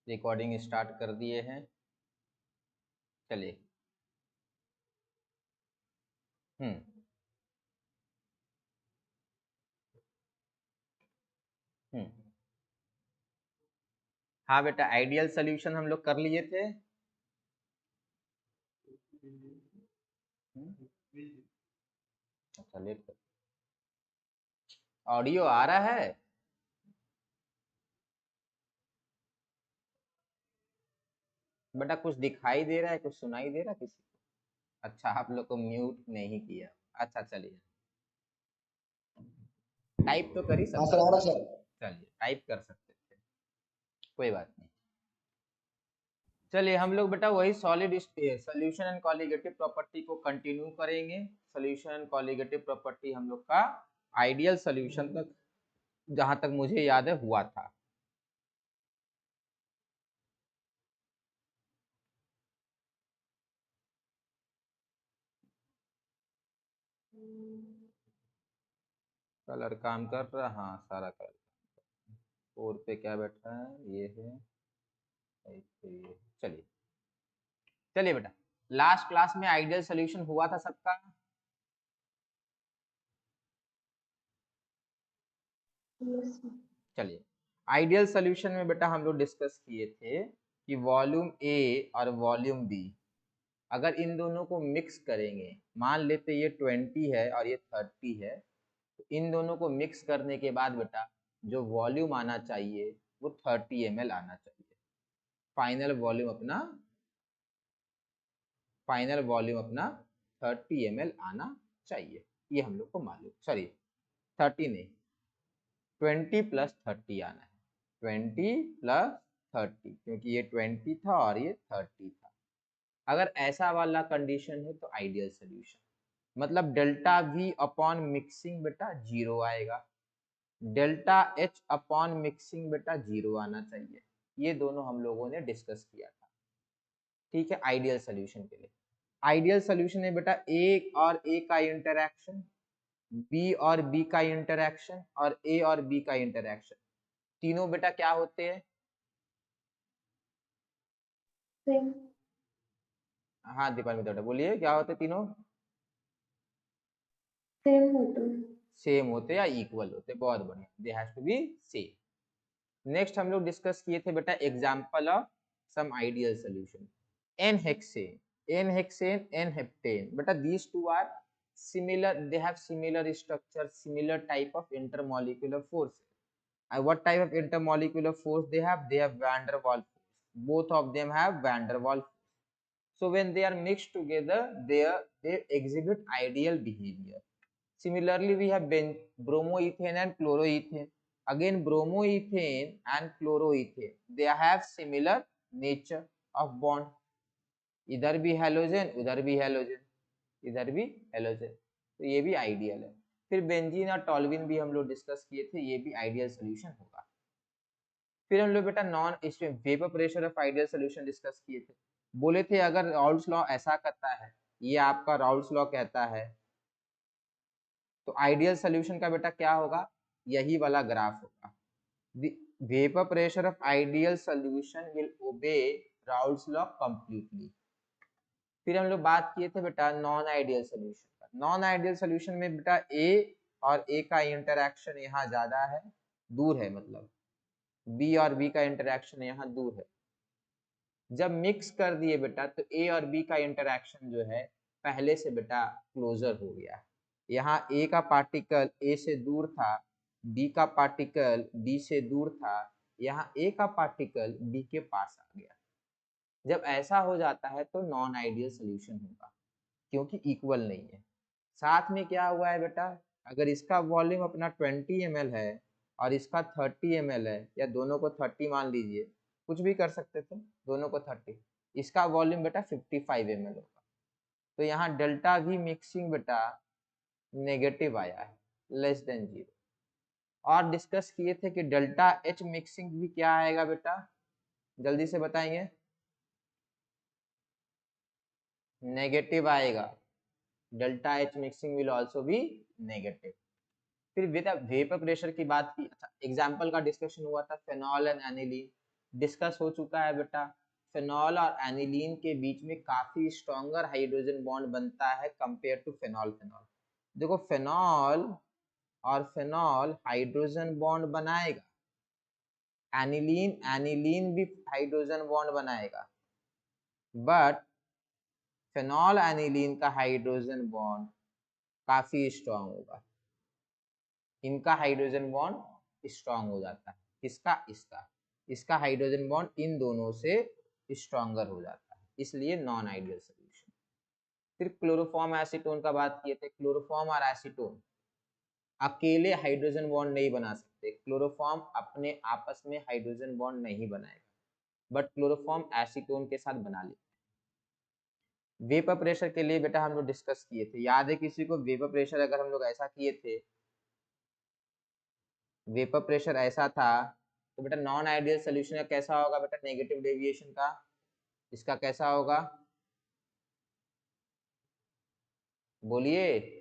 Recording start कर दिए हैं, चलिए। हम्म हम्म हाँ बेटा, आइडियल सॉल्यूशन हम लोग कर लिए थे। अच्छा, लेट कर। ऑडियो आ रहा है? बेटा कुछ दिखाई दे रहा है, कुछ सुनाई दे रहा है किसी को? अच्छा, आप लोग को म्यूट नहीं किया। अच्छा चलिए, टाइप तो कर ही हाँ सकते सर, आ थे। रहा सर। चलिए, टाइप कर सकते थे, कोई बात नहीं। चलिए, हम लोग बेटा वही solid solution and colligative property को कंटिन्यू करेंगे। सॉल्यूशन एंड कॉलिगेटिव प्रॉपर्टी हम लोग का आइडियल सॉल्यूशन तक, जहां तक मुझे याद है, हुआ था। कलर काम कर रहा, हाँ सारा कलर। 4 पे क्या बैठा है, ये है, ये। चलिए चलिए बेटा, लास्ट क्लास में आइडियल सॉल्यूशन हुआ था सबका। चलिए, आइडियल सॉल्यूशन में बेटा हम लोग डिस्कस किए थे कि वॉल्यूम ए और वॉल्यूम बी, अगर इन दोनों को मिक्स करेंगे, मान लेते ये 20 है और ये 30 है, तो इन दोनों को मिक्स करने के बाद बेटा जो वॉल्यूम आना चाहिए वो 30 ml आना चाहिए। फाइनल वॉल्यूम अपना 30 ml आना चाहिए, ये हम लोग को मालूम, सॉरी 30 नहीं, 20 + 30 आना है। 20 + 30, क्योंकि ये 20 था और ये 30 था। अगर ऐसा वाला कंडीशन है तो आइडियल सोल्यूशन, मतलब डेल्टा V अपॉन मिक्सिंग बेटा 0 आएगा, डेल्टा H अपॉन मिक्सिंग बेटा 0 आना चाहिए। ये दोनों हम लोगों ने डिस्कस किया था, ठीक है, आइडियल सोल्यूशन के लिए। आइडियल सोल्यूशन है बेटा ए और ए का इंटरैक्शन, बी और बी का इंटरैक्शन और ए और बी का इंटरैक्शन, तीनों बेटा क्या होते हैं? सेम। हाँ दीपाली बेटा बोलिए, क्या होते तीनों? सेम होते हैं। सेम होते या इक्वल होते, बहुत बढ़िया, they has to be same. Next हम लोग डिस्कस किए थे बेटा example of some ideal solution. N hexane, N hexane, N heptane, बेटा these two are similar, they have similar structure, similar type of intermolecular force. And what type of intermolecular force they have? They have van der Waals force. Both of them have van der Waals force. So when they are mixed together, they exhibit ideal behavior. Similarly, we have bromoethane and chloroethane. Again, bromoethane and chloroethane, they have similar nature of bond. इधर भी halogen, उधर भी halogen, इधर भी halogen, तो ये भी ideal है। फिर बेंजीन और टॉल्विन भी हम लोग डिस्कस किए थे, ये भी आइडियल सोल्यूशन होगा। फिर हम लोग बेटा नॉन इसमें vapour pressure of ideal solution discuss किए थे। बोले थे अगर राउल्स लॉ ऐसा कहता है, ये आपका राउल्स लॉ कहता है, तो आइडियल सोल्यूशन का बेटा क्या होगा, यही वाला ग्राफ होगा। The vapor pressure of ideal solution will obey Raoult's law completely. फिर हम लोग बात किए थे बेटा नॉन आइडियल सोल्यूशन का। नॉन आइडियल सोल्यूशन में बेटा ए और ए का इंटरैक्शन यहाँ ज्यादा है, दूर है, मतलब बी और बी का इंटरैक्शन यहाँ दूर है। जब मिक्स कर दिए बेटा तो ए और बी का इंटरैक्शन जो है पहले से बेटा क्लोजर हो गया। यहाँ ए का पार्टिकल ए से दूर था, बी का पार्टिकल बी से दूर था, यहाँ ए का पार्टिकल बी के पास आ गया। जब ऐसा हो जाता है तो नॉन आइडियल सोल्यूशन होगा, क्योंकि इक्वल नहीं है। साथ में क्या हुआ है बेटा, अगर इसका वॉल्यूम अपना 20 ml है और इसका 30 ml है, या दोनों को 30 मान लीजिए, कुछ भी कर सकते थे, दोनों को 30, इसका वॉल्यूम बेटा 55 ml होगा, तो यहाँ डेल्टा वी मिक्सिंग बेटा नेगेटिव आया है, लेस देन 0। और डिस्कस किए थे कि डेल्टा एच मिक्सिंग भी क्या आएगा बेटा, जल्दी से बताएंगे, नेगेटिव आएगा। Delta H mixing will also B negative. फिर वेपर प्रेशर की बात की, अच्छा एग्जाम्पल का डिस्कशन हुआ था फेनॉल एंड एनिलीन। डिस्कस हो चुका है बेटा। फेनॉल और एनिलीन के बीच में काफी स्ट्रॉन्गर हाइड्रोजन बॉन्ड बनता है कंपेयर टू फेनॉल। फेनॉल देखो, फेनॉल और फेनॉल हाइड्रोजन बॉन्ड बनाएगा, एनिलीन भी हाइड्रोजन बॉन्ड बनाएगा, बट फेनॉल एनिलीन का हाइड्रोजन बॉन्ड काफी स्ट्रॉन्ग होगा। इनका हाइड्रोजन बॉन्ड स्ट्रॉन्ग हो जाता है, किसका? इसका हाइड्रोजन बॉन्ड इन दोनों से स्ट्रॉन्गर हो जाता है, इसलिए नॉन आइडियल सोल्यूशन। फिर क्लोरोफॉर्म एसीटोन का बात किए थे। क्लोरोफॉर्म और एसीटोन अकेले हाइड्रोजन बॉन्ड नहीं बना सकते। क्लोरोफॉर्म अपने आपस में हाइड्रोजन बॉन्ड नहीं बनाएगा, बट क्लोरोफॉर्म एसीटोन के साथ बना लेते हैं। वेपर प्रेशर के लिए बेटा हम लोग डिस्कस किए थे, याद है किसी को? वेपर प्रेशर अगर हम लोग ऐसा किए थे, वेपर प्रेशर ऐसा था, तो बेटा नॉन आइडियल सोल्यूशन का कैसा होगा बेटा? नेगेटिव डेविएशन का इसका कैसा होगा? बोलिए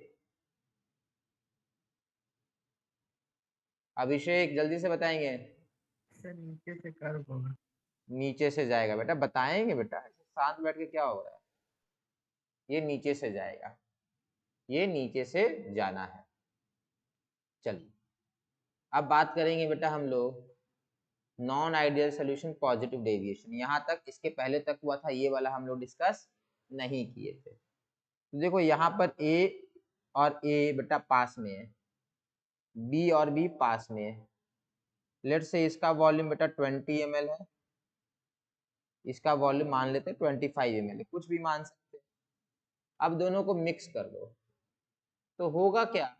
अभिषेक, जल्दी से बताएंगे। नीचे से कर्व होगा। नीचे से जाएगा बेटा, बताएंगे बेटा, शांत बैठ के क्या हो रहा है? ये नीचे से जाएगा, ये नीचे से जाना है। चलिए अब बात करेंगे बेटा हम लोग non ideal solution positive deviation. यहाँ तक, इसके पहले तक हुआ था, ये वाला हम लोग डिस्कस नहीं किए थे। तो देखो यहाँ पर ए और ए बेटा पास में है, बी और बी पास में है। लेट से इसका वॉल्यूम बेटा 20 ml है, इसका वॉल्यूम मान लेते हैं 25 ml है, कुछ भी मान सकते हैं। अब दोनों को मिक्स कर दो तो होगा क्या?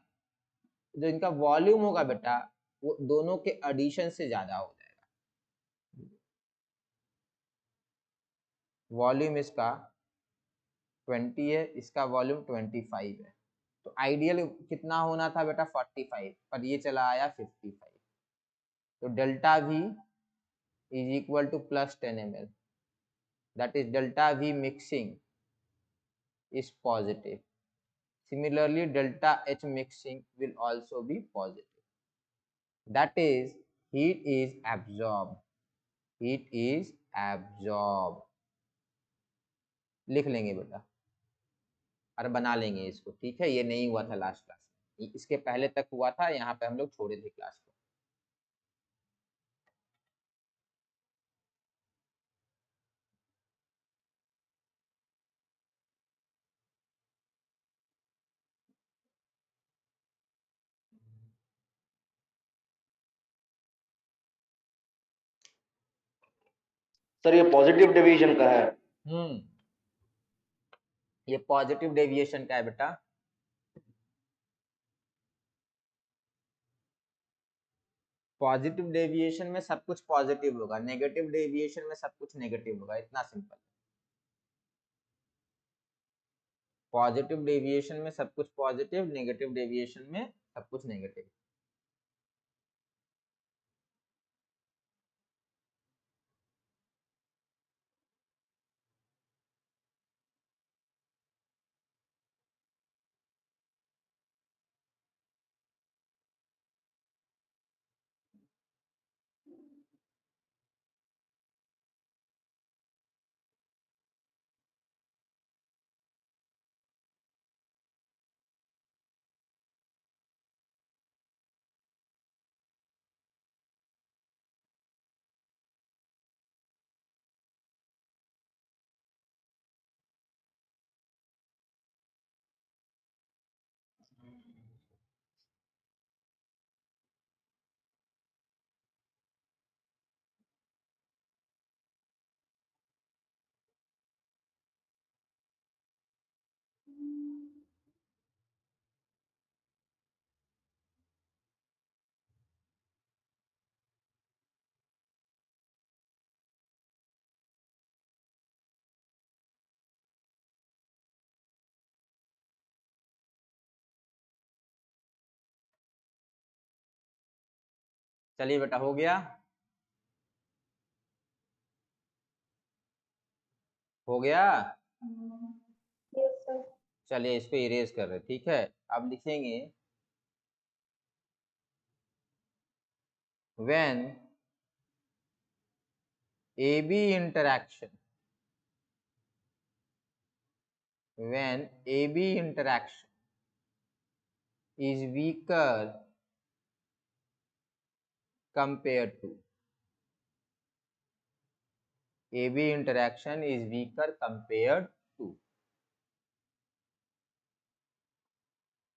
जो इनका वॉल्यूम होगा बेटा वो दोनों के एडिशन से ज्यादा हो जाएगा। वॉल्यूम इसका 20 है, इसका वॉल्यूम 25 है, तो आइडियल कितना होना था बेटा? 45, पर ये चला आया 55। तो delta V is equal to +10 ml, that is delta V mixing is positive. Similarly, delta H mixing will also be positive. That is, heat is absorbed. Heat is absorbed. लिख लेंगे बेटा और बना लेंगे इसको, ठीक है? ये नहीं हुआ था लास्ट क्लास में, इसके पहले तक हुआ था, यहाँ पे हम लोग छोड़े थे क्लास को। सर ये पॉजिटिव डिवीजन का है। ये पॉजिटिव डेविएशन का है बेटा। पॉजिटिव डेविएशन में सब कुछ पॉजिटिव होगा, नेगेटिव डेविएशन में सब कुछ नेगेटिव होगा, इतना सिंपल। पॉजिटिव डेविएशन में सब कुछ पॉजिटिव, नेगेटिव डेविएशन में सब कुछ नेगेटिव। चलिए बेटा, हो गया? हो गया? Yes, sir. चलिए इसको इरेज कर रहे, ठीक है? अब लिखेंगे when AB interaction, when AB interaction is weaker compared to, AB interaction is weaker compared to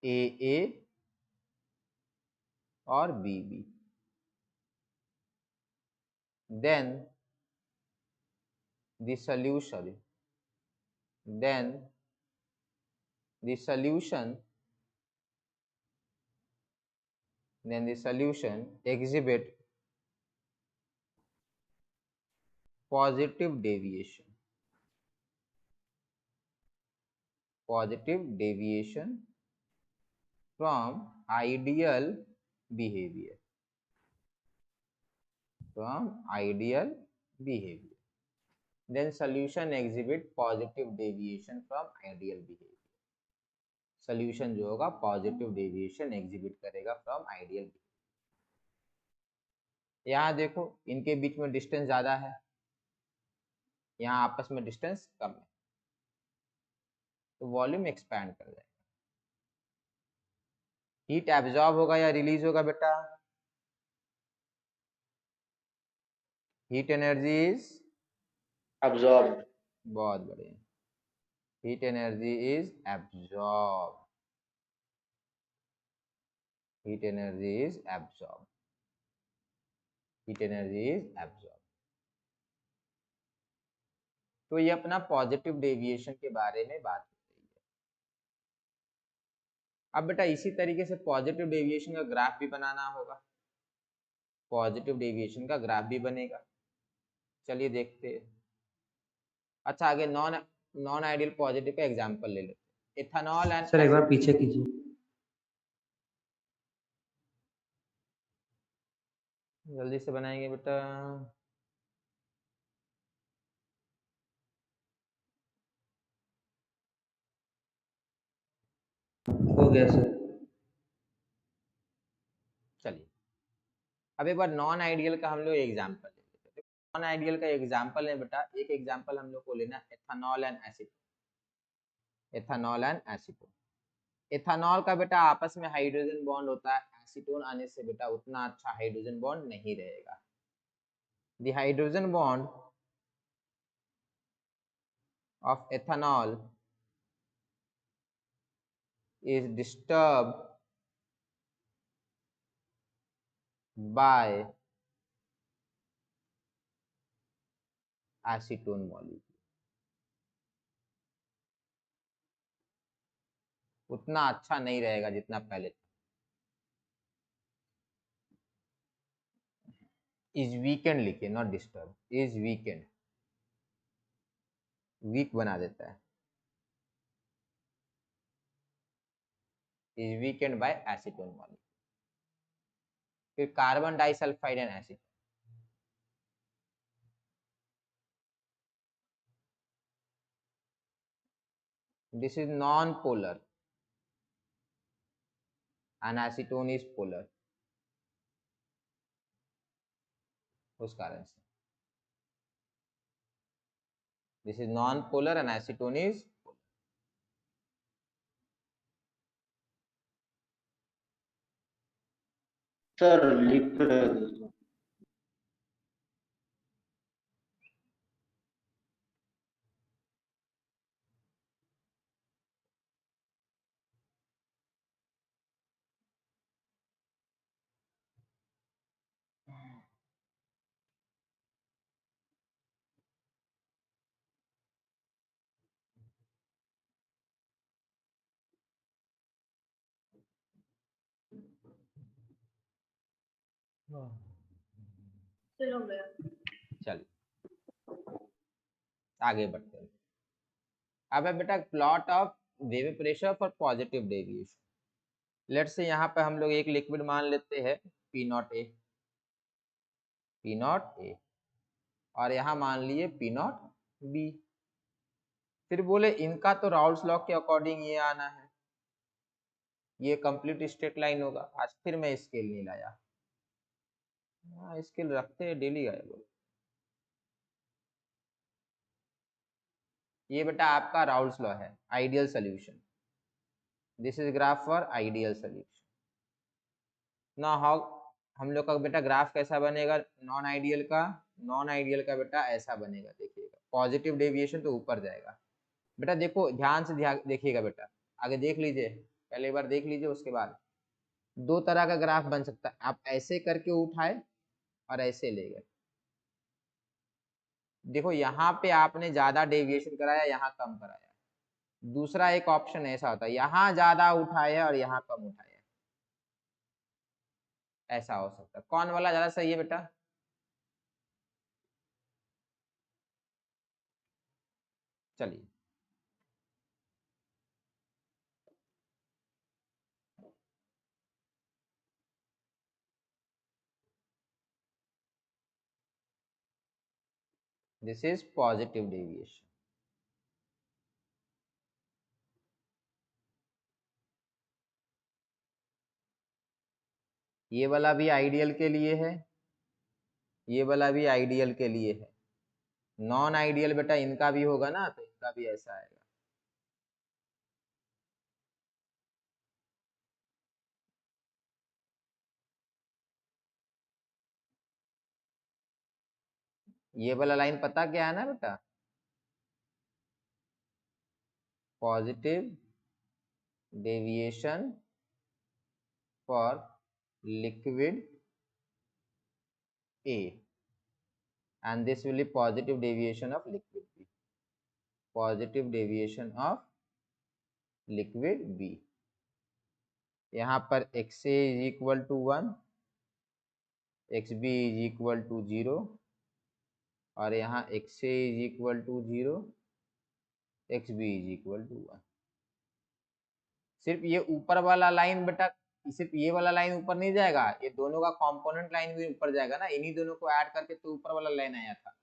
AA or BB, then the solution exhibit positive deviation from ideal behavior, then solution exhibit positive deviation from ideal behavior, solution जो होगा positive deviation exhibit करेगा from ideal behavior। यहाँ देखो इनके बीच में distance ज्यादा है, यहाँ आपस में डिस्टेंस कम है, तो वॉल्यूम एक्सपैंड कर जाएगा। हीट एब्जॉर्ब होगा या रिलीज होगा बेटा? Heat energy is absorbed. बहुत बढ़िया, heat energy is absorb, heat energy is absorb, heat energy is absorb. तो ये अपना पॉजिटिव डेविएशन के बारे में बात हो रही है। अब बेटा इसी तरीके से पॉजिटिव डेविएशन का ग्राफ भी बनाना होगा, पॉजिटिव डेविएशन का ग्राफ भी बनेगा। चलिए देखते हैं। अच्छा आगे नॉन आइडियल पॉजिटिव का एग्जांपल ले लेते हैं। इथेनॉल एंड सर एक बार पीछे कीजिए। जल्दी से बनाएंगे बेटा। हो गया सर। चलिए अब एक बार नॉन आइडियल का हम लोग एग्जांपल ले लेते हैं। नॉन आइडियल का एग्जांपल है बेटा, एक एग्जांपल हम लोग को लेना ethanol and acetone. Ethanol and acetone, ethanol का बेटा आपस में हाइड्रोजन बॉन्ड होता है, एसीटोन आने से बेटा उतना अच्छा हाइड्रोजन बॉन्ड नहीं रहेगा। The hydrogen bond of ethanol is disturbed by acetone molecule, उतना अच्छा नहीं रहेगा जितना पहले था। इज वीकेंड लिखिए, not disturb, is weakened, weak बना देता है। Is weakened by acetone molecule. फिर carbon disulphide and acid, this is non polar and acetone is polar, उस कारण से this is non polar and acetone is polar. Sir लिख रहे थे। चलिए आगे बढ़ते हैं। अब है बेटा plot of vapour pressure for positive deviation. Let's say यहाँ पे हम लोग एक लिक्विड मान लेते हैं पी नॉट ए, और यहाँ मान लिए पी नॉट बी। फिर बोले इनका तो राउल्स लॉ के अकॉर्डिंग ये आना है, ये कंप्लीट स्ट्रेट लाइन होगा। आज फिर मैं स्केल नहीं लाया, स्केल रखते हैं डेली आए बोले। ये बेटा आपका राउल्स लॉ है, ideal solution. This is graph for ideal solution. ना हाउ हम लोग का बेटा ग्राफ कैसा बनेगा नॉन आइडियल का? नॉन आइडियल का बेटा ऐसा बनेगा, देखिएगा पॉजिटिव डेविएशन तो ऊपर जाएगा। बेटा देखो ध्यान से देखिएगा बेटा, आगे देख लीजिए, पहले एक बार देख लीजिए, उसके बाद दो तरह का ग्राफ बन सकता है। आप ऐसे करके उठाए और ऐसे ले गए। देखो यहाँ पे आपने ज्यादा डेविएशन कराया, यहाँ कम कराया। दूसरा एक ऑप्शन ऐसा होता है, यहाँ ज्यादा उठाया और यहाँ कम उठाया, ऐसा हो सकता है। कौन वाला ज्यादा सही है बेटा? चलिए दिस इज पॉजिटिव डेविएशन। ये वाला भी आइडियल के लिए है, ये वाला भी आइडियल के लिए है। नॉन आइडियल बेटा इनका भी होगा ना, तो इनका भी ऐसा आएगा। ये वाला लाइन पता क्या है ना बेटा? Positive deviation for liquid A and this will be positive deviation of liquid B. Positive deviation of liquid B. यहाँ पर XA is equal to 1, XB is equal to 0 और यहाँ XA is equal to 0, XB is equal to 1। सिर्फ ये ऊपर वाला line बेटा, सिर्फ ये वाला लाइन ऊपर नहीं जाएगा, ये दोनों का कंपोनेंट लाइन भी ऊपर जाएगा ना, इन्हीं दोनों को ऐड करके तो ऊपर वाला लाइन आया था।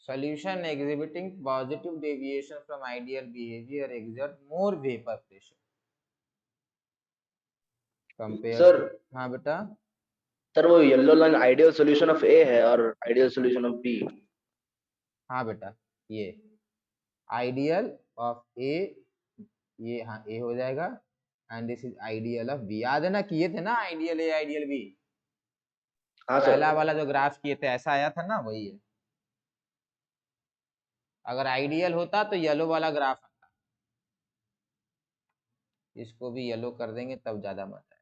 Solution exhibiting positive deviation from ideal behavior exert more vapor pressure compared sir to, हाँ बेटा, सर वो yellow line ideal solution of A है और आइडियल सॉल्यूशन ऑफ बी। हाँ बेटा ये आइडियल ऑफ ए, ये हाँ ए हो जाएगा and this is ideal of B. याद है ना, किए थे ना आइडियल ए आइडियल बी, हाँ पहला सर। वाला जो ग्राफ किए थे ऐसा आया था ना, वही है। अगर आइडियल होता तो येलो वाला ग्राफ आता, इसको भी येलो कर देंगे तब ज्यादा मजा है।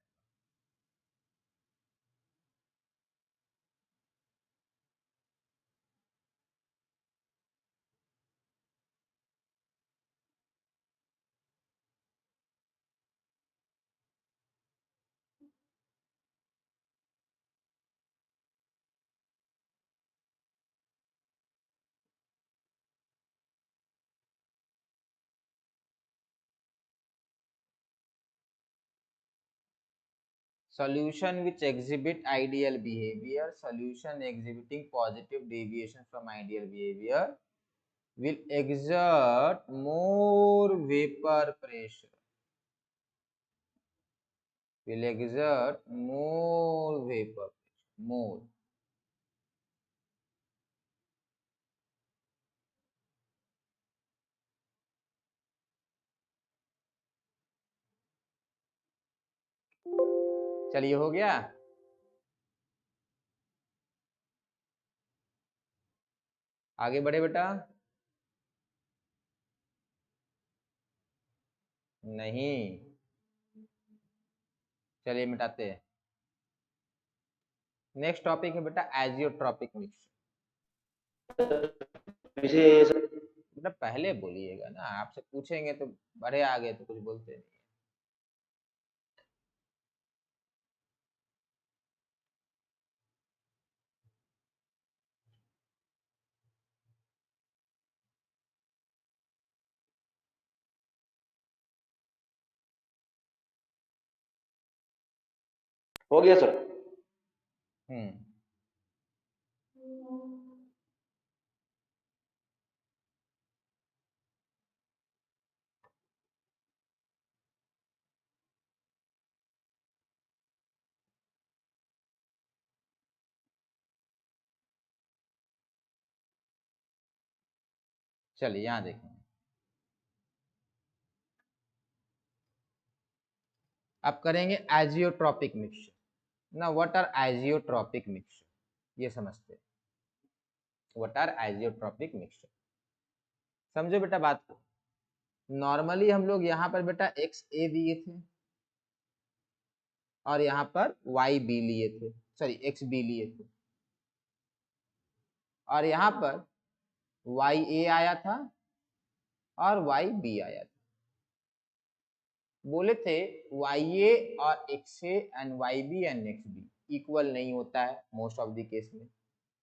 Solution which exhibit ideal behavior, solution exhibiting positive deviation from ideal behavior will exert more vapor pressure, will exert more vapor pressure, more। चलिए हो गया। आगे बढ़े बेटा, नहीं, चलिए मिटाते हैं। नेक्स्ट टॉपिक है बेटा एजियोट्रॉपिक मिक्सचर। पीछे ये सब मतलब पहले बोलिएगा ना, आपसे पूछेंगे तो बड़े आगे तो कुछ बोलते नहीं। हो गया सर। हम्म, चलिए यहाँ देखें। अब करेंगे एजियोट्रॉपिक मिक्सचर। ना व्हाट आर एजियोट्रॉपिक मिक्सचर, ये समझते हैं। व्हाट आर एजियोट्रॉपिक मिक्सचर, समझो बेटा बात को। नॉर्मली हम लोग यहाँ पर बेटा एक्स ए दिए थे और यहाँ पर वाई बी लिए थे, सॉरी एक्स बी लिए थे, और यहाँ पर वाई ए आया था और वाई बी आया था। बोले थे वाई ए और X A and Y B and X B equal नहीं होता है मोस्ट ऑफ द केस में।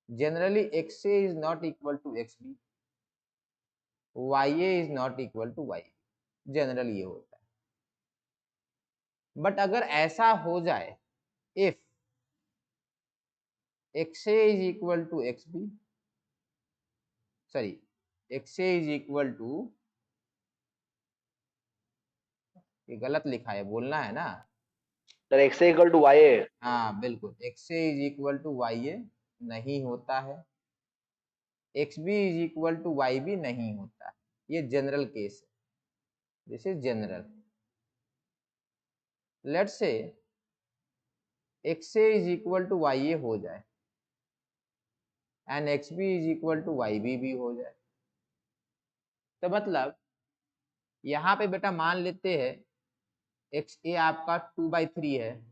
Generally X A is not equal to X B, Y A is not equal to Y B, generally ये होता है। But अगर ऐसा हो जाए, if X A is equal to X B, sorry X A is equal to, ये गलत लिखा है, बोलना है ना। Sir x equal to Y है। हाँ बिल्कुल, X A is equal to Y A नहीं होता है, X B is equal to Y B नहीं होता है। ये जनरल केस है, this is general. Let's say X A is equal to Y A हो जाए and X B is equal to Y B भी हो जाए, तो मतलब यहाँ पे बेटा मान लेते हैं एक्स ए आपका 2/3 है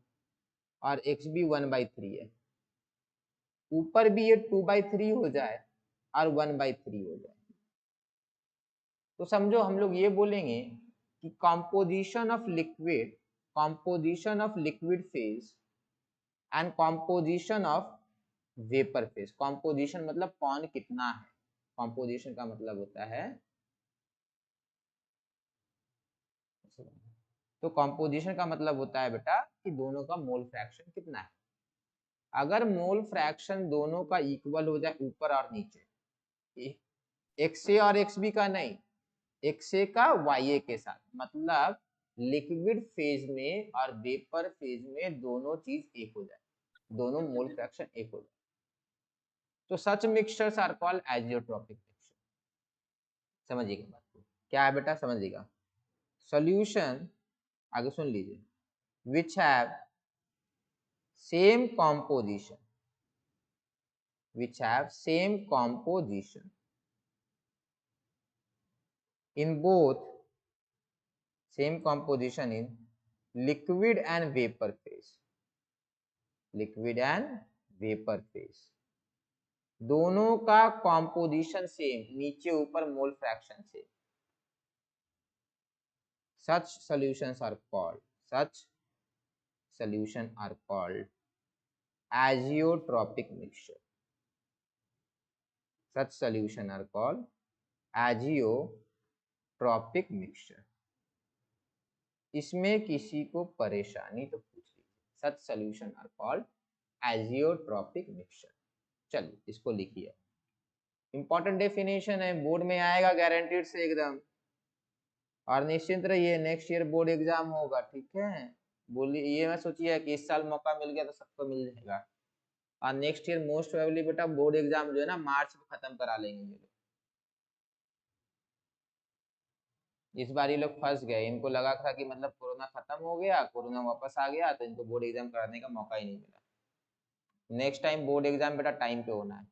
और एक्स बी 1/3 है, ऊपर भी ये 2/3 हो जाए और 1/3 हो जाए, तो समझो हम लोग ये बोलेंगे कि composition of liquid phase and composition of vapour phase. Composition मतलब कौन कितना है, कॉम्पोजिशन का मतलब होता है, तो कॉम्पोजिशन का मतलब होता है बेटा कि दोनों का मोल फ्रैक्शन कितना है। अगर मोल फ्रैक्शन दोनों का इक्वल हो जाए ऊपर और नीचे, एक्स ए और एक्स बी का नहीं, एक्स ए का वाई ए के साथ, मतलब लिक्विड फेज में और वेपर फेज में दोनों चीज एक हो जाए, दोनों मोल फ्रैक्शन एक हो जाए, तो such mixtures are called azeotropic mixture. समझिएगा बात को, क्या है बेटा, समझिएगा। सॉल्यूशन, आगे सुन लीजिए, which have same composition, which have same composition in both, same composition in liquid and vapor phase, liquid and vapor phase, दोनों का कॉम्पोजिशन सेम, नीचे ऊपर mole fraction same, such solutions are called, such solution are called azeotropic mixture, such solution are called azeotropic mixture। इसमें किसी को परेशानी तो पूछ लीजिए। Such solution are called azeotropic mixture. चलिए इसको लिखिए, इंपॉर्टेंट डेफिनेशन है, बोर्ड में आएगा गारंटीड से एकदम, और निश्चिंत रहिए नेक्स्ट ईयर बोर्ड एग्जाम होगा, ठीक है। बोलिए, ये मैं सोचिए कि इस साल मौका मिल गया तो सबको मिल जाएगा, और नेक्स्ट ईयर मोस्ट प्रोबेबली बेटा बोर्ड एग्जाम जो है ना मार्च में खत्म करा लेंगे ये लोग। इस बार ये लोग फंस गए, इनको लगा था कि मतलब कोरोना खत्म हो गया, कोरोना वापस आ गया तो इनको बोर्ड एग्जाम कराने का मौका ही नहीं मिला। नेक्स्ट टाइम बोर्ड एग्जाम बेटा टाइम पे होना है।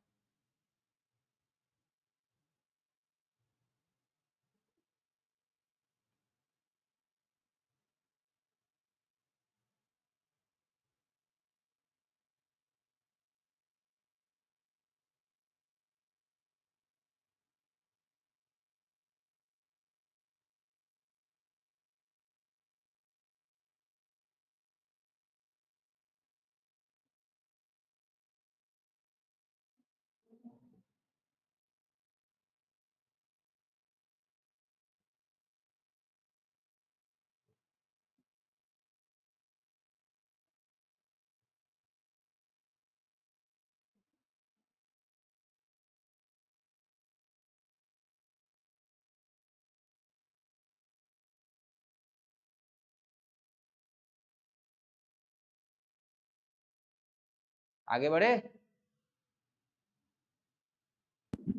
आगे बढ़े।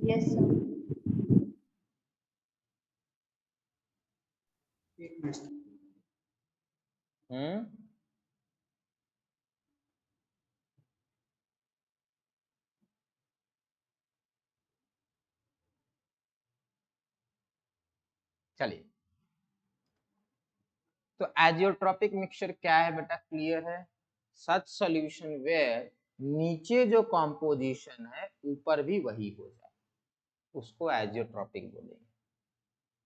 Yes, sir. हम्म, चलिए। तो एजियोट्रॉपिक मिक्सचर क्या है बेटा, क्लियर है। सच सॉल्यूशन वेयर नीचे जो कॉम्पोजिशन है ऊपर भी वही हो जाए, उसको एजियोट्रॉपिक बोलेंगे।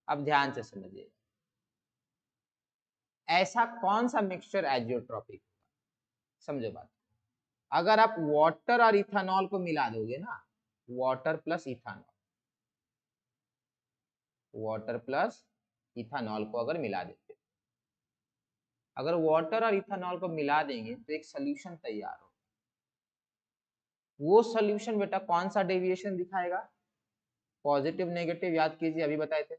अब ध्यान से समझिए, ऐसा कौन सा मिक्सचर एजियोट्रॉपिक, समझो बात। अगर आप वाटर और इथेनॉल को मिला दोगे ना, water plus ethanol, water plus ethanol को अगर मिला देते, अगर वाटर और इथेनॉल को मिला देंगे तो एक सोल्यूशन तैयार हो। वो सोल्यूशन बेटा कौन सा डेविएशन दिखाएगा, पॉजिटिव नेगेटिव, याद कीजिए अभी बताए थे,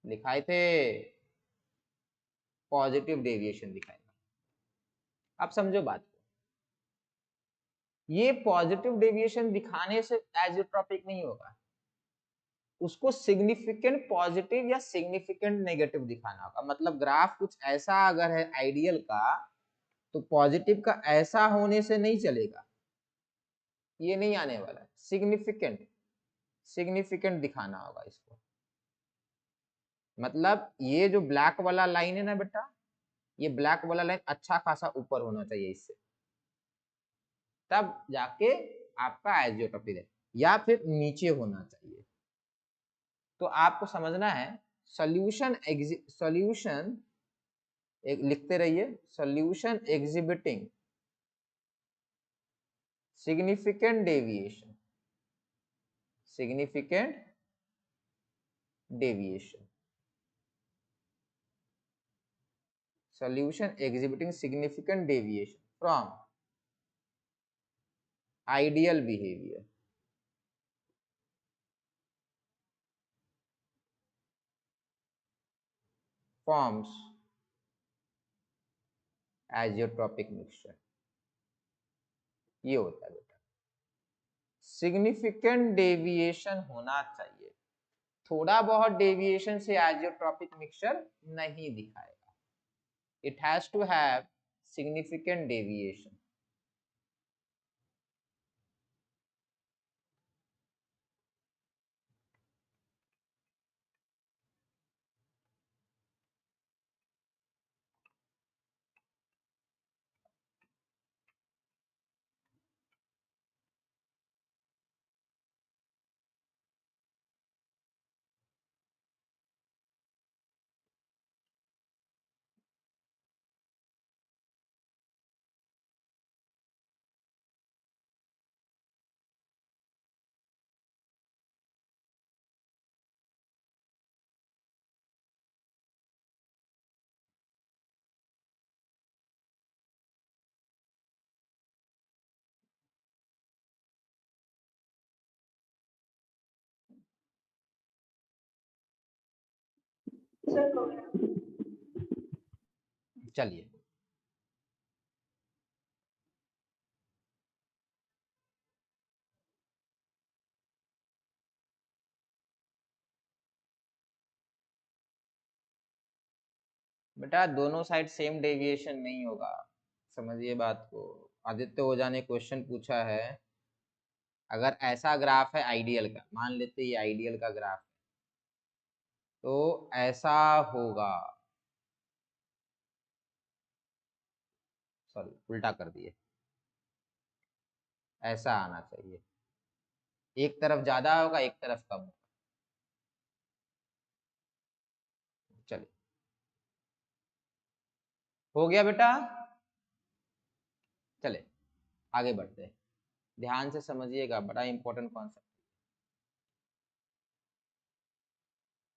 लिखाए थे, पॉजिटिव डेविएशन दिखाएगा। अब समझो बात को, ये पॉजिटिव डेविएशन दिखाने से एजियोट्रॉपिक नहीं होगा, उसको सिग्निफिकेंट पॉजिटिव या सिग्निफिकेंट नेगेटिव दिखाना होगा। मतलब ग्राफ कुछ ऐसा अगर है आइडियल का, तो पॉजिटिव का ऐसा होने से नहीं चलेगा, ये नहीं आने वाला है, सिग्निफिकेंट, सिग्निफिकेंट दिखाना होगा इसको। मतलब ये जो ब्लैक वाला लाइन है ना बेटा, ये ब्लैक वाला लाइन अच्छा खासा ऊपर होना चाहिए इससे, तब जाके आपका एजियोट्रॉपिक है, या फिर नीचे होना चाहिए। तो आपको समझना है, सॉल्यूशन सॉल्यूशन एक लिखते रहिए, solution exhibiting significant deviation, significant deviation, solution exhibiting significant deviation from ideal behavior forms azeotropic mixture। ये होता है बेटा, सिग्निफिकेंट डेविएशन होना चाहिए, थोड़ा बहुत डेविएशन से एजियोट्रॉपिक मिक्सचर नहीं दिखाएगा, it has to have significant deviation. Sir, हो गया। चलिए, बेटा दोनों साइड सेम डेविएशन नहीं होगा, समझिए बात को। आदित्य ओझा ने क्वेश्चन पूछा है, अगर ऐसा ग्राफ है आइडियल का, मान लेते ये आइडियल का ग्राफ है, तो ऐसा होगा, सॉरी उल्टा कर दिए, ऐसा आना चाहिए, एक तरफ ज्यादा होगा एक तरफ कम होगा। चलिए, हो गया बेटा, चले आगे बढ़ते हैं, ध्यान से समझिएगा, बड़ा इंपॉर्टेंट कॉन्सेप्ट।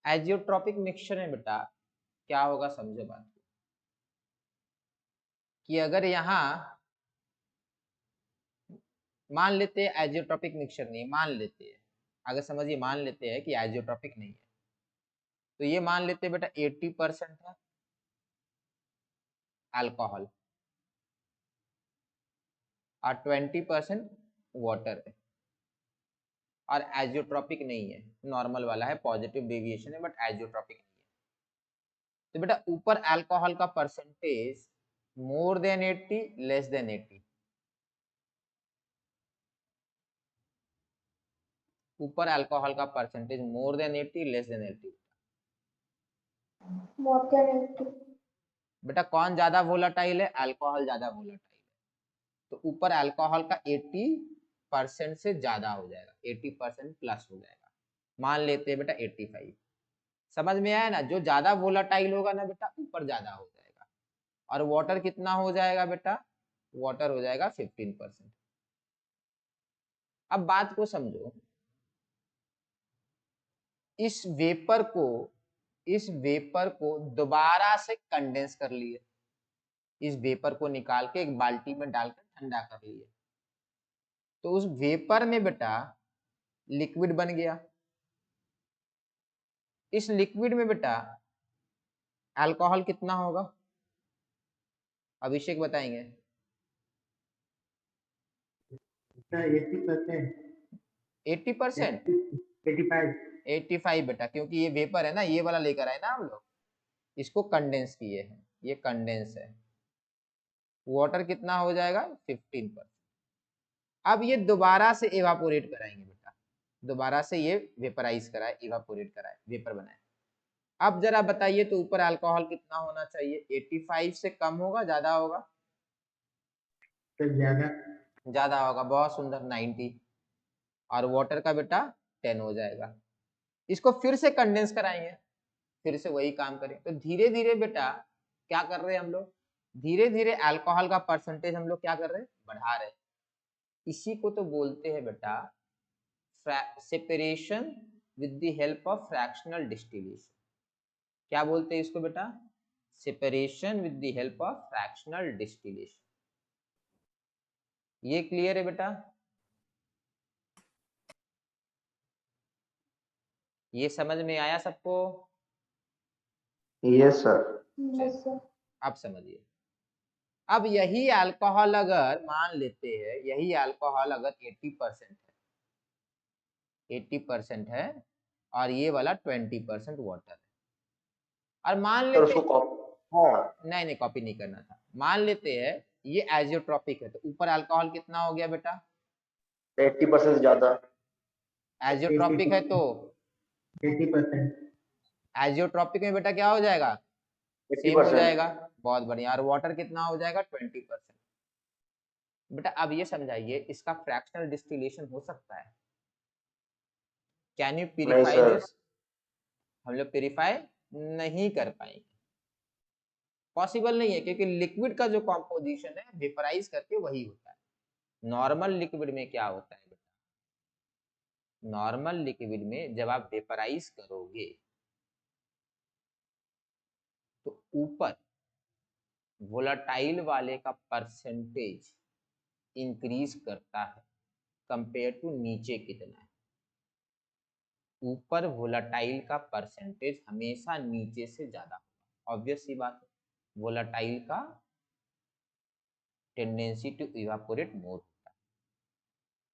एजियोट्रॉपिक मिक्सचर में बेटा क्या होगा, समझो बात कि अगर यहाँ मान लेते हैं एजियोट्रॉपिक मिक्सचर नहीं, मान लेते हैं, अगर समझिए मान लेते हैं कि एजियोट्रॉपिक नहीं है, तो ये मान लेते हैं बेटा 80% है अल्कोहल, और 20% वाटर है, और एजियोट्रॉपिक नहीं है, नॉर्मल वाला है, पॉजिटिव डेविएशन है, बट एजियोट्रॉपिक नहीं है। तो बेटा ऊपर अल्कोहल का percentage more than 80, less than 80, ऊपर अल्कोहल का percentage more than 80, less than 80। More than 80. बेटा कौन ज्यादा वोलाटाइल है? अल्कोहल ज्यादा वोलाटाइल है, तो ऊपर अल्कोहल का 80% से ज्यादा हो जाएगा, 80% प्लस हो जाएगा। मान लेते हैं बेटा 85। समझ में आया ना? जो ज्यादा वोलाटाइल होगा ना बेटा ऊपर ज्यादा हो जाएगा। और वाटर कितना हो जाएगा बेटा? वाटर हो जाएगा 15%। अब बात को समझो, इस वेपर को दोबारा से कंडेंस कर लिए, इस वेपर को निकाल के एक बाल्टी में डालकर ठंडा कर लिए, तो उस वेपर में बेटा लिक्विड बन गया। इस लिक्विड में बेटा अल्कोहल कितना होगा? अभिषेक बताएंगे। 80%, 80%? 85। 85 बेटा, क्योंकि ये वेपर है ना, ये वाला लेकर आए ना हम लोग, इसको कंडेंस किए हैं, ये कंडेंस है। वाटर कितना हो जाएगा? 15%। अब ये दोबारा से इवापोरेट कराएंगे बेटा, दोबारा से ये वेपराइज कराए, इवापोरेट कराए, वेपर बनाए। अब जरा बताइए तो ऊपर अल्कोहल कितना होना चाहिए? 85 से कम होगा, ज्यादा होगा? तो ज्यादा। ज्यादा होगा, बहुत सुंदर, 90। और वाटर का बेटा 10 हो जाएगा। इसको फिर से कंडेंस कराएंगे, फिर से वही काम करें, तो धीरे धीरे बेटा क्या कर रहे हैं हम लोग? धीरे धीरे अल्कोहल का परसेंटेज हम लोग क्या कर रहे हैं? बढ़ा रहे हैं। इसी को तो बोलते हैं बेटा separation with the help of fractional distillation. क्या बोलते हैं इसको बेटा? Separation with the help of fractional distillation. ये क्लियर है बेटा? ये समझ में आया सबको? Yes sir. Yes, sir. अब समझिए। अब यही अल्कोहल अगर मान लेते हैं, यही अल्कोहल अगर 80% है, 80% है, और ये वाला 20% वाटर है, और मान सर लेते, उसको हाँ नहीं नहीं कॉपी नहीं करना था, मान लेते हैं ये एजियोट्रॉपिक है, तो ऊपर अल्कोहल कितना हो गया बेटा? 80% ज्यादा। एजियोट्रॉपिक है तो 80%। एजियोट्रॉपिक में बेटा क्या हो जाएगा? सेम हो 80%। जाएगा। बहुत बढ़िया। और वाटर कितना हो जाएगा? 20%। बेटा अब ये समझाइए, इसका फ्रैक्शनल डिस्टिलेशन हो सकता है? कैन यू नहीं प्यूरिफाई सर। दिस? हम लोग प्यूरिफाई नहीं कर पाएंगे, पॉसिबल नहीं है, क्योंकि लिक्विड का जो कॉम्पोजिशन है वेपराइज करके वही होता है। नॉर्मल लिक्विड में क्या होता है बेटा? नॉर्मल लिक्विड में जब आप वेपराइज करोगे तो ऊपर वोलाटाइल वाले का परसेंटेज इंक्रीज करता है कंपेयर टू नीचे कितना है। ऊपर वोलाटाइल का परसेंटेज हमेशा नीचे से ज्यादा होगा, ऑब्वियस सी बात है। वोलाटाइल का टेंडेंसी टू इवापोरेट मोर होता है,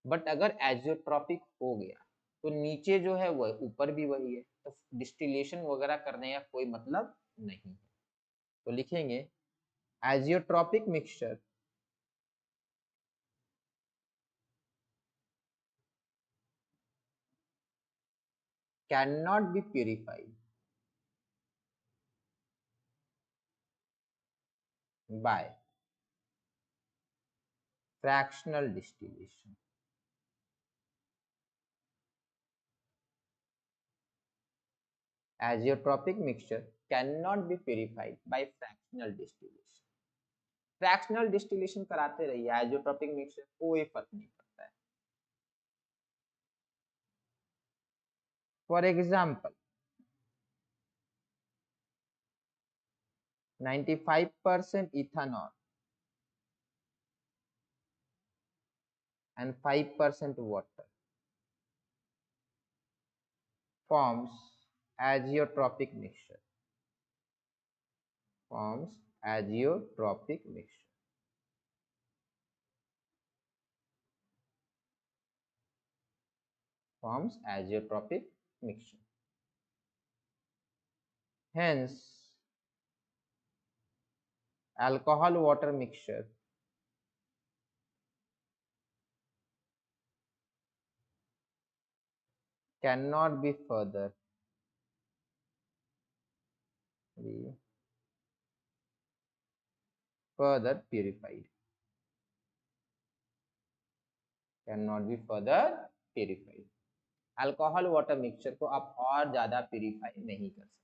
बट अगर एजियोट्रॉपिक हो गया तो नीचे जो है वह ऊपर भी वही है, तो डिस्टिलेशन वगैरह करने का कोई मतलब नहीं है। तो लिखेंगे azeotropic mixture can not be purified by fractional distillation. Azeotropic mixture cannot be purified by fractional distillation. Fractional distillation कराते रहिए, एजियोट्रॉपिक मिक्सचर कोई फर्क नहीं पड़ता है। For example 95% ethanol and 5% water forms azeotropic mixture. Forms azeotropic mixture. forms azeotropic mixture. Hence, alcohol water mixture cannot be further purified. Cannot be further purified. Alcohol water mixture को आप और ज्यादा purify नहीं कर सकते.